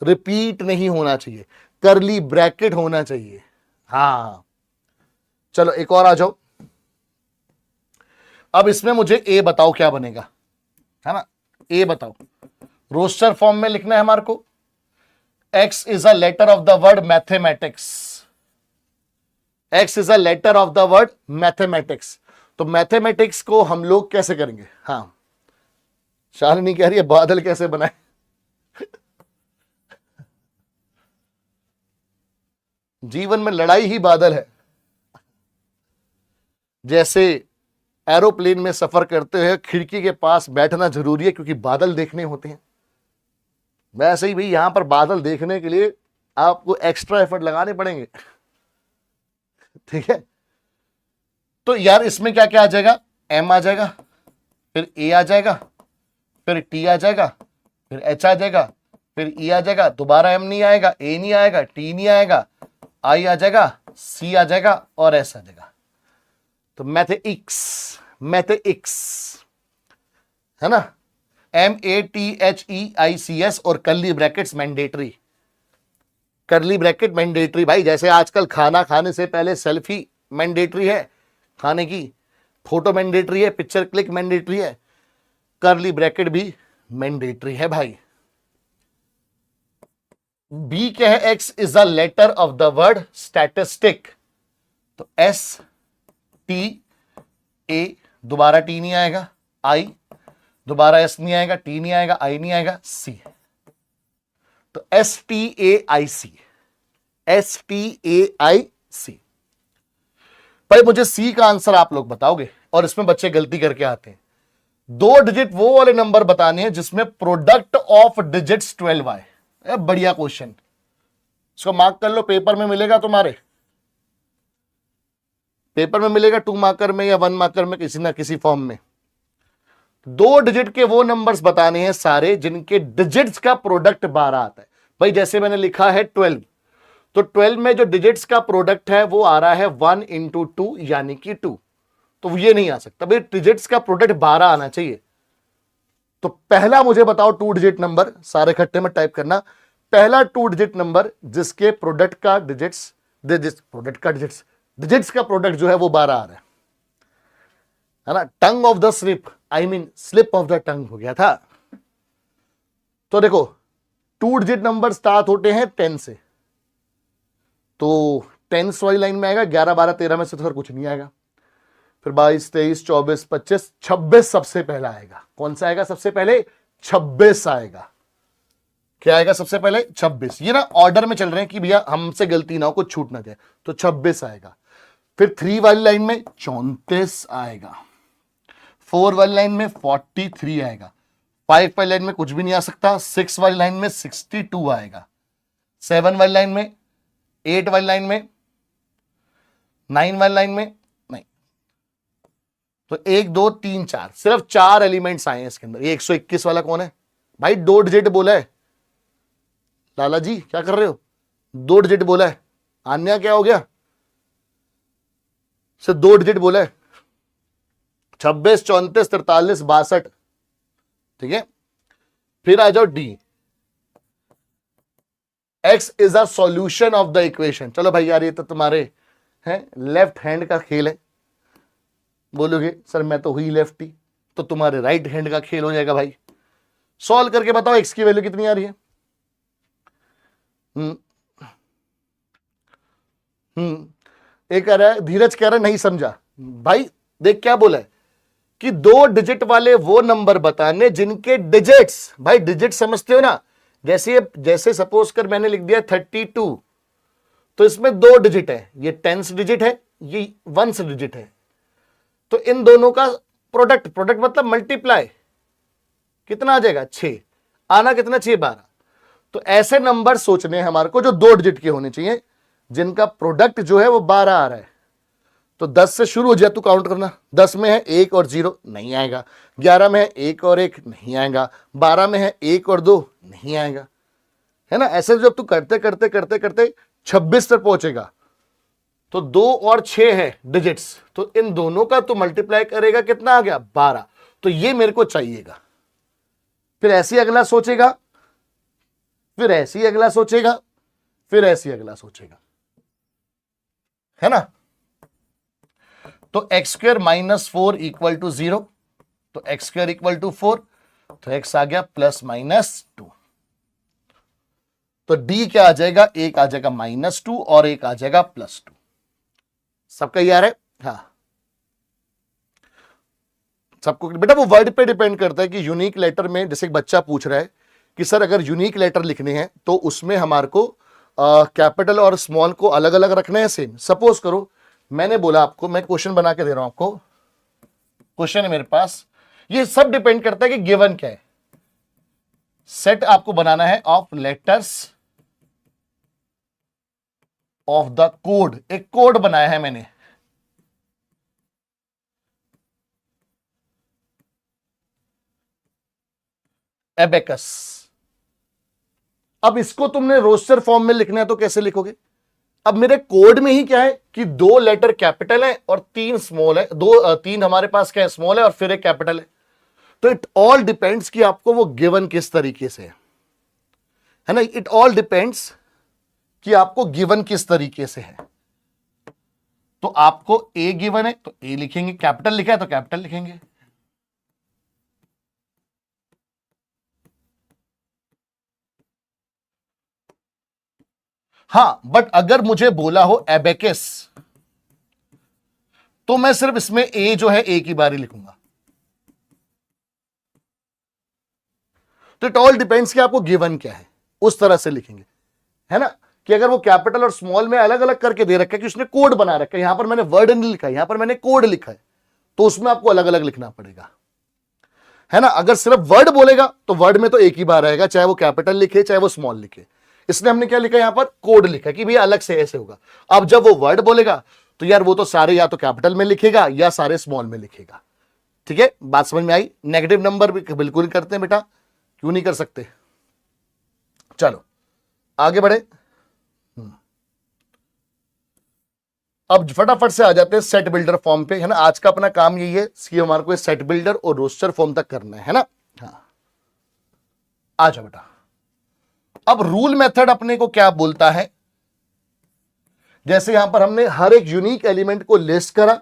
रिपीट नहीं होना चाहिए, करली ब्रैकेट होना चाहिए। हाँ चलो एक और आ जाओ। अब इसमें मुझे ए बताओ क्या बनेगा, है ना? ए बताओ। रोस्टर फॉर्म में लिखना है हमारे को। X is a letter of the word mathematics. X is a letter of the word mathematics. तो मैथमेटिक्स को हम लोग कैसे करेंगे? हाँ, शालिनी कह रही है बादल कैसे बनाए। जीवन में लड़ाई ही बादल है। जैसे एरोप्लेन में सफर करते हुए खिड़की के पास बैठना जरूरी है क्योंकि बादल देखने होते हैं, वैसे ही भाई यहां पर बादल देखने के लिए आपको एक्स्ट्रा एफर्ट लगाने पड़ेंगे। ठीक है, तो यार इसमें क्या क्या आ जाएगा? एम आ जाएगा, फिर ए आ जाएगा, फिर टी आ जाएगा, फिर एच आ जाएगा, फिर ई आ जाएगा, दोबारा एम नहीं आएगा, ए नहीं आएगा, टी नहीं आएगा, आई आ जाएगा, सी आ जाएगा और एस आ जाएगा। तो मैथेइक्स है ना, MATHEICS और curly brackets mandatory. Curly bracket mandatory भाई, जैसे आजकल खाना खाने से पहले सेल्फी मैंडेटरी है, खाने की फोटो मैंडेटरी है, पिक्चर क्लिक मैंडेटरी है, कर्ली ब्रैकेट भी मैंडेटरी है भाई। बी क्या है? X is a letter of the word statistic. तो ST A, दोबारा टी नहीं आएगा, आई, दोबारा एस नहीं आएगा, टी नहीं आएगा, आई नहीं आएगा, सी। तो STAIC, STAIC। भाई मुझे सी का आंसर आप लोग बताओगे, और इसमें बच्चे गलती करके आते हैं। 2 डिजिट वो वाले नंबर बताने हैं जिसमें प्रोडक्ट ऑफ डिजिट्स 12 आए। बढ़िया क्वेश्चन, इसको मार्क कर लो, पेपर में मिलेगा तुम्हारे, पेपर में मिलेगा 2 मार्कर में या 1 मार्कर में, किसी ना किसी फॉर्म में। 2 डिजिट के वो नंबर्स बताने हैं सारे जिनके डिजिट्स का प्रोडक्ट 12 आता है। भाई जैसे मैंने लिखा है 12, तो 12 में जो डिजिट्स का प्रोडक्ट है वो आ रहा है 1 × 2 यानी कि 2। तो ये नहीं आ सकता भाई, डिजिट्स का प्रोडक्ट 12 आना चाहिए। तो पहला मुझे बताओ 2 डिजिट नंबर, सारे इकट्ठे में टाइप करना। पहला 2 डिजिट नंबर जिसके प्रोडक्ट का डिजिट्स का प्रोडक्ट जो है वो 12 आ रहा है ना? Tongue of the slip, I mean slip of the tongue हो गया था। तो देखो 2 डिजिट नंबर स्टार्ट होते हैं 10 से, तो 10 वाली लाइन में आएगा 11 12 13 में से तो कुछ नहीं आएगा। फिर 22 23 24 25 26 सबसे पहला आएगा। कौन सा आएगा सबसे पहले? 26 आएगा। क्या आएगा सबसे पहले? 26। ये ना ऑर्डर में चल रहे हैं कि भैया हमसे गलती ना हो, कुछ छूट ना जाए, तो 26 आएगा। फिर 3 वाली लाइन में 34 आएगा, 4 वाली लाइन में 43 आएगा, 5 वाली लाइन में कुछ भी नहीं आ सकता, 6 वाली लाइन में 62 आएगा, 7 वाली लाइन में, 8 वाली लाइन में, 9 वाली लाइन में नहीं। तो 1 2 3 4, सिर्फ 4 एलिमेंट्स आए हैं इसके अंदर। ये 121 वाला कौन है भाई? 2 डिजिट बोला है लाला जी, क्या कर रहे हो? 2 डिजिट बोला है। आन्या क्या हो गया? सिर्फ 2 डिजिट बोला है। 26 34 43 62, ठीक है। फिर आ जाओ D, x is a solution of the equation. चलो भाई यार, ये तो तुम्हारे हैं लेफ्ट हैंड का खेल है। बोलोगे सर मैं तो हुई लेफ्टी, तो तुम्हारे राइट हैंड का खेल हो जाएगा भाई। सॉल्व करके बताओ x की वैल्यू कितनी आ रही है। एक कह रहा है, धीरज कह रहा है नहीं समझा। भाई देख क्या बोला है कि 2 डिजिट वाले वो नंबर बताने जिनके डिजिट्स, भाई डिजिट समझते हो ना, जैसे सपोज कर मैंने लिख दिया 32, तो इसमें 2 डिजिट है, ये 10th डिजिट है, ये 1st डिजिट है। तो इन दोनों का प्रोडक्ट मतलब मल्टीप्लाई कितना आ जाएगा? 6। आना कितना चाहिए? 12। तो ऐसे नंबर सोचने हमारे को जो 2 डिजिट के होने चाहिए, जिनका प्रोडक्ट जो है वो 12 आ रहा है। तो 10 से शुरू हो जाए, तू काउंट करना। 10 में है 1 और 0, नहीं आएगा। 11 में है 1 और 1, नहीं आएगा। 12 में है 1 और 2, नहीं आएगा, है ना। ऐसे जब तू करते करते करते करते 26 तक पहुंचेगा, तो 2 और 6 है डिजिट्स, तो इन दोनों का तू मल्टीप्लाई करेगा, कितना आ गया? 12। तो ये मेरे को चाहिएगा। फिर ऐसे अगला सोचेगा, फिर ऐसे ही अगला सोचेगा, फिर ऐसे ही अगला सोचेगा, है ना। तो x² -4 इक्वल टू 0, तो x² इक्वल टू 4, तो x आ गया +-2। तो d क्या आ जाएगा? एक आ जाएगा -2 और एक आ जाएगा +2। सबका यार है? हाँ, सबको। बेटा वो वर्ड पे डिपेंड करता है कि यूनिक लेटर में, जैसे एक बच्चा पूछ रहा है कि सर अगर यूनिक लेटर लिखने हैं तो उसमें हमारे को कैपिटल और स्मॉल को अलग अलग रखना है, सेम। सपोज करो मैंने बोला आपको, मैं क्वेश्चन बना के दे रहा हूं आपको, क्वेश्चन है मेरे पास। ये सब डिपेंड करता है कि गिवन क्या है। सेट आपको बनाना है of letters of the code. एक कोड बनाया है मैंने, एबेकस। अब इसको तुमने रोस्टर फॉर्म में लिखना है तो कैसे लिखोगे? अब मेरे कोड में ही क्या है कि 2 लेटर कैपिटल है और 3 स्मॉल है, 3 हमारे पास क्या है? स्मॉल है, और फिर एक कैपिटल है। तो इट ऑल डिपेंड्स कि आपको वो गिवन किस तरीके से है ना। इट ऑल डिपेंड्स कि आपको गिवन किस तरीके से है। तो आपको ए गिवन है तो ए लिखेंगे, कैपिटल लिखा है तो कैपिटल लिखेंगे। हाँ, बट अगर मुझे बोला हो एबेकस, तो मैं सिर्फ इसमें ए जो है ए की बारी लिखूंगा। तो इट ऑल डिपेंड्स कि आपको गिवन क्या है, उस तरह से लिखेंगे, है ना। कि अगर वो कैपिटल और स्मॉल में अलग अलग करके दे रखा है कि उसने कोड बना रखा है, यहां पर मैंने वर्ड नहीं लिखा है, यहां पर मैंने कोड लिखा है, तो उसमें आपको अलग अलग लिखना पड़ेगा, है ना। अगर सिर्फ वर्ड बोलेगा तो वर्ड में तो एक ही बार आएगा, चाहे वो कैपिटल लिखे चाहे वो स्मॉल लिखे। इसलिए हमने क्या लिखा, यहां पर कोड लिखा कि भैया अलग से ऐसे होगा। अब जब वो वर्ड बोलेगा तो यार वो तो सारे या तो कैपिटल में लिखेगा या सारे स्मॉल में लिखेगा। ठीक है, बात समझ में आई। नेगेटिव नंबर भी बिल्कुल करते हैं बेटा, क्यों नहीं कर सकते। चलो आगे बढ़े। अब फटाफट से आ जाते हैं सेट बिल्डर फॉर्म पे, है ना। आज का अपना काम यही है कि हमारे को सेट बिल्डर और रोस्टर फॉर्म तक करना है ना। हाँ, आ जाओ बेटा। अब रूल मेथड अपने को क्या बोलता है, जैसे यहां पर हमने हर एक यूनिक एलिमेंट को लिस्ट करा,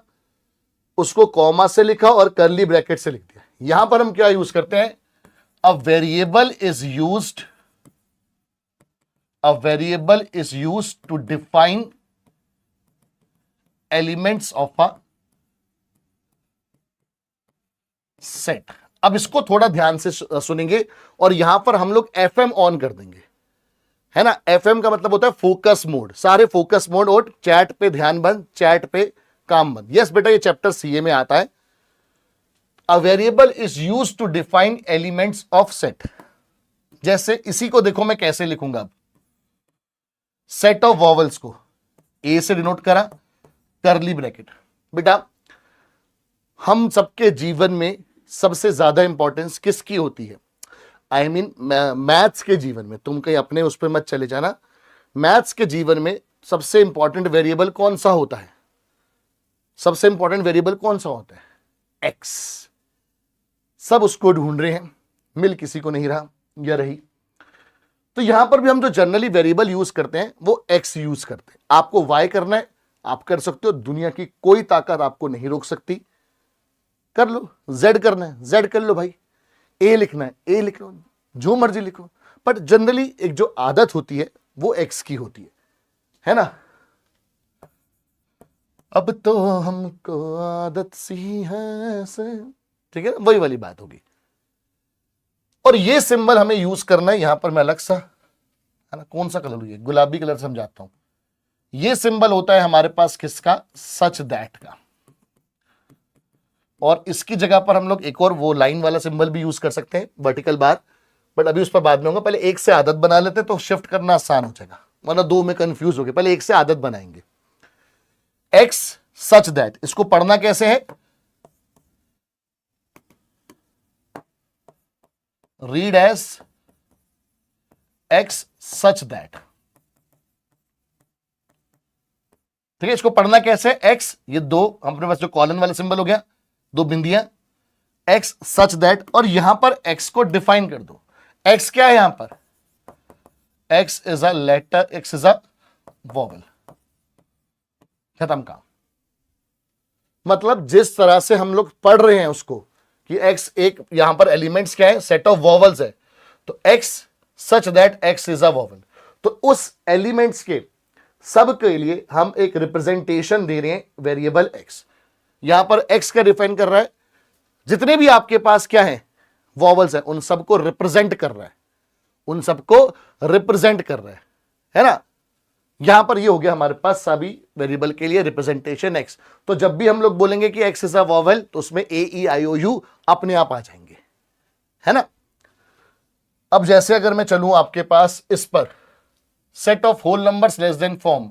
उसको कॉमा से लिखा और कर्ली ब्रैकेट से लिख दिया। यहां पर हम क्या यूज करते हैं, a variable is used to define elements of a set. अब इसको थोड़ा ध्यान से सुनेंगे, और यहां पर हम लोग FM ऑन कर देंगे, है ना। FM का मतलब होता है फोकस मोड, सारे फोकस मोड। और चैट पे ध्यान बंद, चैट पे काम बंद। यस बेटा, ये चैप्टर CA में आता है। A variable is use to define elements of set. जैसे इसी को देखो मैं कैसे लिखूंगा, अब सेट ऑफ वॉवल्स को ए से डिनोट करा, करली ब्रैकेट। बेटा हम सबके जीवन में सबसे ज्यादा इंपॉर्टेंस किसकी होती है? आई मीन मैथ्स के जीवन में, तुम कहीं अपने उस पर मत चले जाना। मैथ्स के जीवन में सबसे इंपॉर्टेंट वेरिएबल कौन सा होता है? सबसे इंपॉर्टेंट वेरिएबल कौन सा होता है? एक्स। सब उसको ढूंढ रहे हैं, मिल किसी को नहीं रहा या रही। तो यहां पर भी हम जो जनरली वेरिएबल यूज करते हैं वो एक्स यूज करते हैं। आपको वाई करना है, आप कर सकते हो, दुनिया की कोई ताकत आपको नहीं रोक सकती, कर लो। जेड करना है, जेड कर लो भाई। ए लिखना है, ए लिख लो, जो मर्जी लिखो। बट जनरली एक जो आदत होती है वो एक्स की होती है ना? अब तो हमको आदत सी है से, ठीक है ना, वही वाली बात होगी। और ये सिंबल हमें यूज करना है। यहां पर मैं अलग सा, है ना, कौन सा कलर, ये गुलाबी कलर समझाता हूं। ये सिंबल होता है हमारे पास किसका? सच दैट का। और इसकी जगह पर हम लोग एक और वो लाइन वाला सिंबल भी यूज कर सकते हैं, वर्टिकल बार, बट अभी उस पर बाद में होगा। पहले एक से आदत बना लेते हैं तो शिफ्ट करना आसान हो जाएगा, वरना दो में कंफ्यूज हो गए। पहले एक से आदत बनाएंगे। एक्स सच दैट, इसको पढ़ना कैसे है? Read as X such that. ठीक है, इसको पढ़ना कैसे? एक्स, ये दो अपने पास जो कॉलन वाला सिंबल हो गया, दो बिंदियां, एक्स सच दैट, और यहां पर एक्स को डिफाइन कर दो। एक्स क्या है यहां पर? X is a letter, X is a vowel. खत्म काम। मतलब जिस तरह से हम लोग पढ़ रहे हैं उसको कि एक्स एक, यहां पर एलिमेंट्स क्या है? सेट ऑफ वॉवल्स है। तो x such that X is a vowel, तो उस एलिमेंट्स के सब के लिए हम एक रिप्रेजेंटेशन दे रहे हैं वेरिएबल एक्स। यहां पर एक्स का डिफाइन कर रहा है, जितने भी आपके पास क्या है वॉवल्स है उन सबको रिप्रेजेंट कर रहा है, उन सबको रिप्रेजेंट कर रहा है ना? यहां पर ये हो गया हमारे पास सभी वेरिएबल के लिए रिप्रेजेंटेशन एक्स। तो जब भी हम लोग बोलेंगे कि एक्स इज अ वॉवल, तो उसमें ए ई आई ओ यू अपने आप आ जाएंगे, है ना? अब जैसे अगर मैं चलूं आपके पास इस पर, set of whole numbers less than form,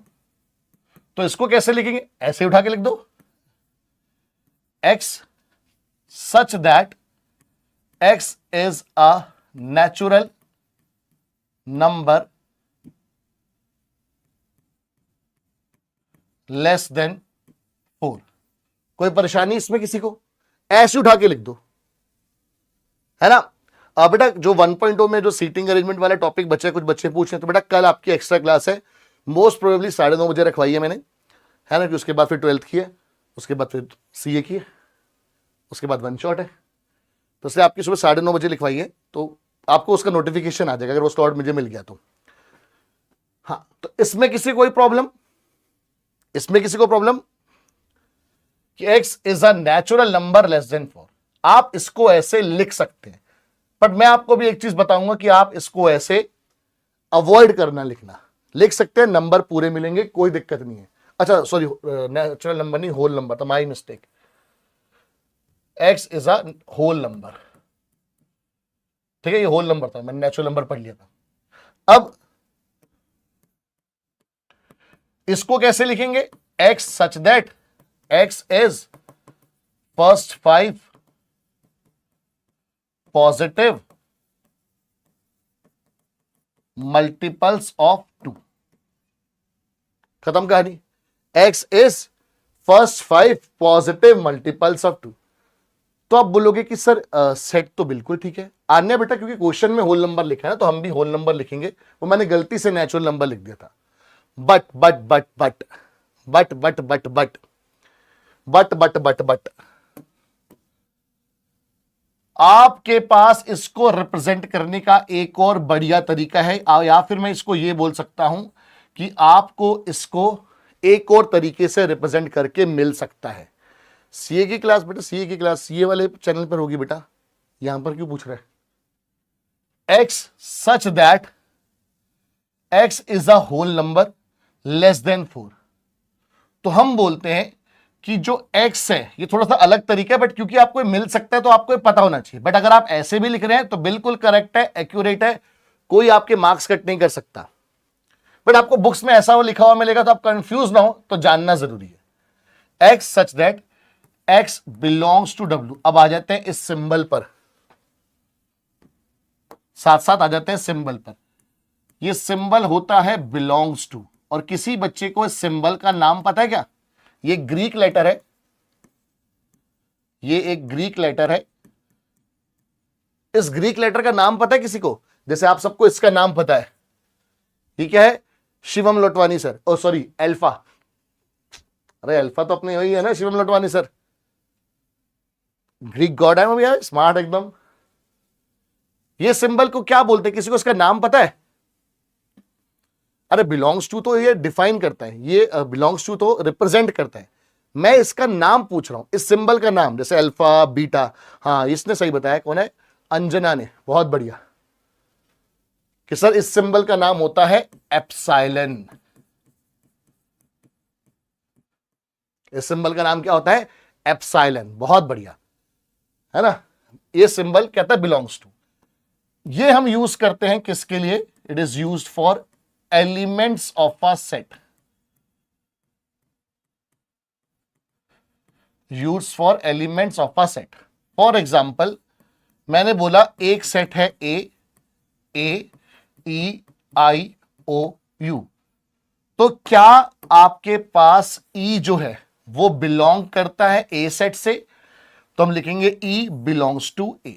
तो इसको कैसे लिखेंगे? ऐसे उठा के लिख दो, X such that x is a natural number less than 4। कोई परेशानी इसमें किसी को? ऐसे उठा के लिख दो, है ना? बेटा जो 1.0 में जो सीटिंग अरेंजमेंट वाला टॉपिक बचे, कुछ बच्चे पूछ रहे हैं, तो बेटा कल आपकी एक्स्ट्रा क्लास है, मोस्ट प्रोबेबली 9:30 बजे रखवाई है मैंने, है ना? कि उसके बाद फिर 12th की है, उसके बाद फिर सीए की है, उसके बाद वन शॉट है। तो इसलिए आपकी सुबह 9:30 बजे लिखवाई है, तो आपको उसका नोटिफिकेशन आ जाएगा अगर वो स्लॉट मुझे मिल गया तो। हाँ, तो इसमें किसी कोई प्रॉब्लम? इसमें किसी को प्रॉब्लम कि x is a natural number less than 4, आप इसको ऐसे लिख सकते हैं। बट मैं आपको भी एक चीज बताऊंगा कि आप इसको ऐसे अवॉइड करना लिखना। लिख सकते हैं, नंबर पूरे मिलेंगे, कोई दिक्कत नहीं है। अच्छा सॉरी, नेचुरल नंबर नहीं, होल नंबर था, my mistake. x is a whole number, ठीक है, ये होल नंबर था, मैंने नेचुरल नंबर पढ़ लिया था। अब इसको कैसे लिखेंगे? x such that x is first 5 positive multiples of 2। खत्म कहानी। x is first 5 positive multiples of 2। तो आप बोलोगे कि सर सेट तो बिल्कुल ठीक है। आन्या बेटा क्योंकि क्वेश्चन में होल नंबर लिखा है ना, तो हम भी होल नंबर लिखेंगे, वो मैंने गलती से नेचुरल नंबर लिख दिया था। But but but but but but but but but but but but आपके पास इसको रिप्रेजेंट करने का एक और बढ़िया तरीका है, या फिर मैं इसको ये बोल सकता हूं कि आपको इसको एक और तरीके से रिप्रेजेंट करके मिल सकता है। सीए की क्लास बेटा, सीए की क्लास सीए वाले चैनल पर होगी बेटा, यहां पर क्यों पूछ रहा है? X such that X is a whole number less than 4। तो हम बोलते हैं कि जो x है ये थोड़ा सा अलग तरीका है, बट क्योंकि आपको ये मिल सकता है तो आपको ये पता होना चाहिए। बट अगर आप ऐसे भी लिख रहे हैं तो बिल्कुल करेक्ट है, एक्यूरेट है, कोई आपके मार्क्स कट नहीं कर सकता। बट आपको बुक्स में ऐसा वो लिखा हुआ मिलेगा तो आप कंफ्यूज ना हो, तो जानना जरूरी है। x such that x belongs to w। अब आ जाते हैं इस सिंबल पर, साथ साथ आ जाते हैं सिंबल पर। ये सिंबल होता है बिलोंग्स टू, और किसी बच्चे को इस सिंबल का नाम पता है क्या? ये ग्रीक लेटर है, ये एक ग्रीक लेटर है। इस ग्रीक लेटर का नाम पता है किसी को? जैसे आप सबको इसका नाम पता है, ये क्या है? शिवम लोटवानी सर, ओ सॉरी अल्फा। अरे अल्फा तो अपने वही है ना, शिवम लोटवानी सर, ग्रीक गॉड है वो भैया, स्मार्ट एकदम। ये सिंबल को क्या बोलते हैं? किसी को इसका नाम पता है? अरे बिलोंग्स टू तो ये डिफाइन करता है, ये बिलोंग्स टू तो रिप्रेजेंट करता है। मैं इसका नाम पूछ रहा हूं, इस सिंबल का नाम, जैसे अल्फा बीटा। हाँ इसने सही बताया, कौन है? अंजना ने, बहुत बढ़िया, कि सर इस सिंबल का नाम होता है एप्सिलॉन। इस सिंबल का नाम क्या होता है? एप्सिलॉन। बहुत बढ़िया, है ना। ये सिंबल कहता है बिलोंग्स टू। ये हम यूज करते हैं किसके लिए? It is used for elements of a set, used for elements of a set. For example मैंने बोला एक सेट है ए ई आई ओ यू, तो क्या आपके पास ई जो है वो बिलोंग करता है ए सेट से? तो हम लिखेंगे ई बिलोंग्स टू ए,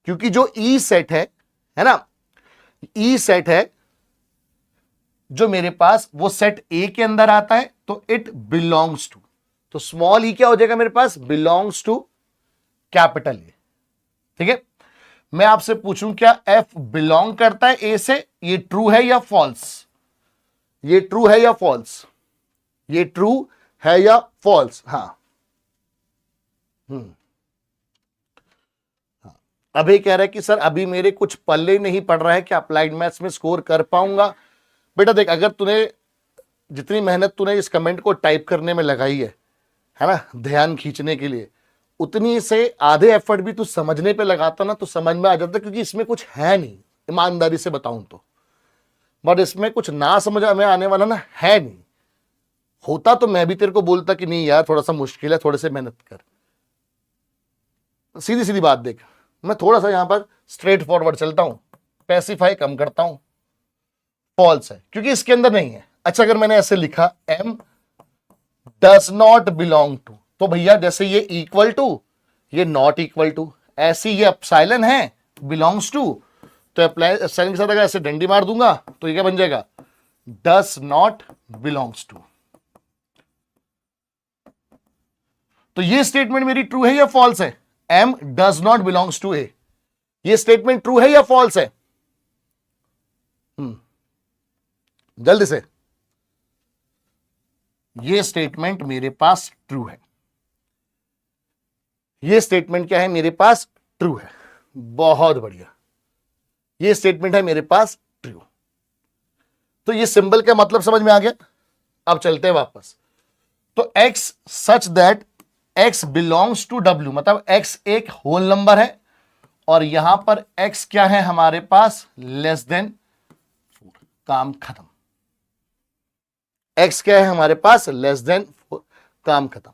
क्योंकि जो ई सेट है ना, ई सेट है जो मेरे पास, वो सेट ए के अंदर आता है, तो इट बिलोंग्स टू, तो स्मॉल ई क्या हो जाएगा मेरे पास? Belongs to capital A. ठीक है, मैं आपसे पूछूं क्या एफ बिलोंग करता है ए से? ये ट्रू है या फॉल्स? ये ट्रू है या फॉल्स? ये ट्रू है या फॉल्स? हाँ अभी कह रहा है कि सर अभी मेरे कुछ पल्ले नहीं पड़ रहा है कि अप्लाइड मैथ्स में स्कोर कर पाऊंगा। बेटा देख, अगर तूने जितनी मेहनत तूने इस कमेंट को टाइप करने में लगाई है ना, ध्यान खींचने के लिए, उतनी से आधे एफर्ट भी तू समझने पे लगाता ना तो समझ में आ जाता, क्योंकि इसमें कुछ है नहीं, ईमानदारी से बताऊं तो। बट इसमें कुछ ना समझ में आने वाला ना है नहीं। होता तो मैं भी तेरे को बोलता कि नहीं यार थोड़ा सा मुश्किल है, थोड़े से मेहनत कर। सीधी सीधी बात देख, मैं थोड़ा सा यहां पर स्ट्रेट फॉरवर्ड चलता हूं, पैसिफाई कम करता हूं। फॉल्स है क्योंकि इसके अंदर नहीं है। अच्छा अगर मैंने ऐसे लिखा M does not belong to, तो भैया जैसे ये इक्वल टू, ये नॉट इक्वल टू, ऐसी ये एप्सिलॉन है बिलोंग्स टू, तो एप्सिलॉन के साथ अगर ऐसे डंडी मार दूंगा तो ये क्या बन जाएगा? Does not belongs to. तो ये स्टेटमेंट मेरी ट्रू है या फॉल्स है? M does not belongs to a, ये स्टेटमेंट ट्रू है या फॉल्स है? जल्दी से, ये स्टेटमेंट मेरे पास ट्रू है। ये स्टेटमेंट क्या है? मेरे पास ट्रू है। बहुत बढ़िया, ये स्टेटमेंट है मेरे पास ट्रू। तो ये सिंबल का मतलब समझ में आ गया। अब चलते हैं वापस। तो x such that x belongs to w, मतलब x एक होल नंबर है और यहां पर x क्या है हमारे पास? Less than 4। काम खत्म। x क्या है हमारे पास? Less than 4। काम खत्म।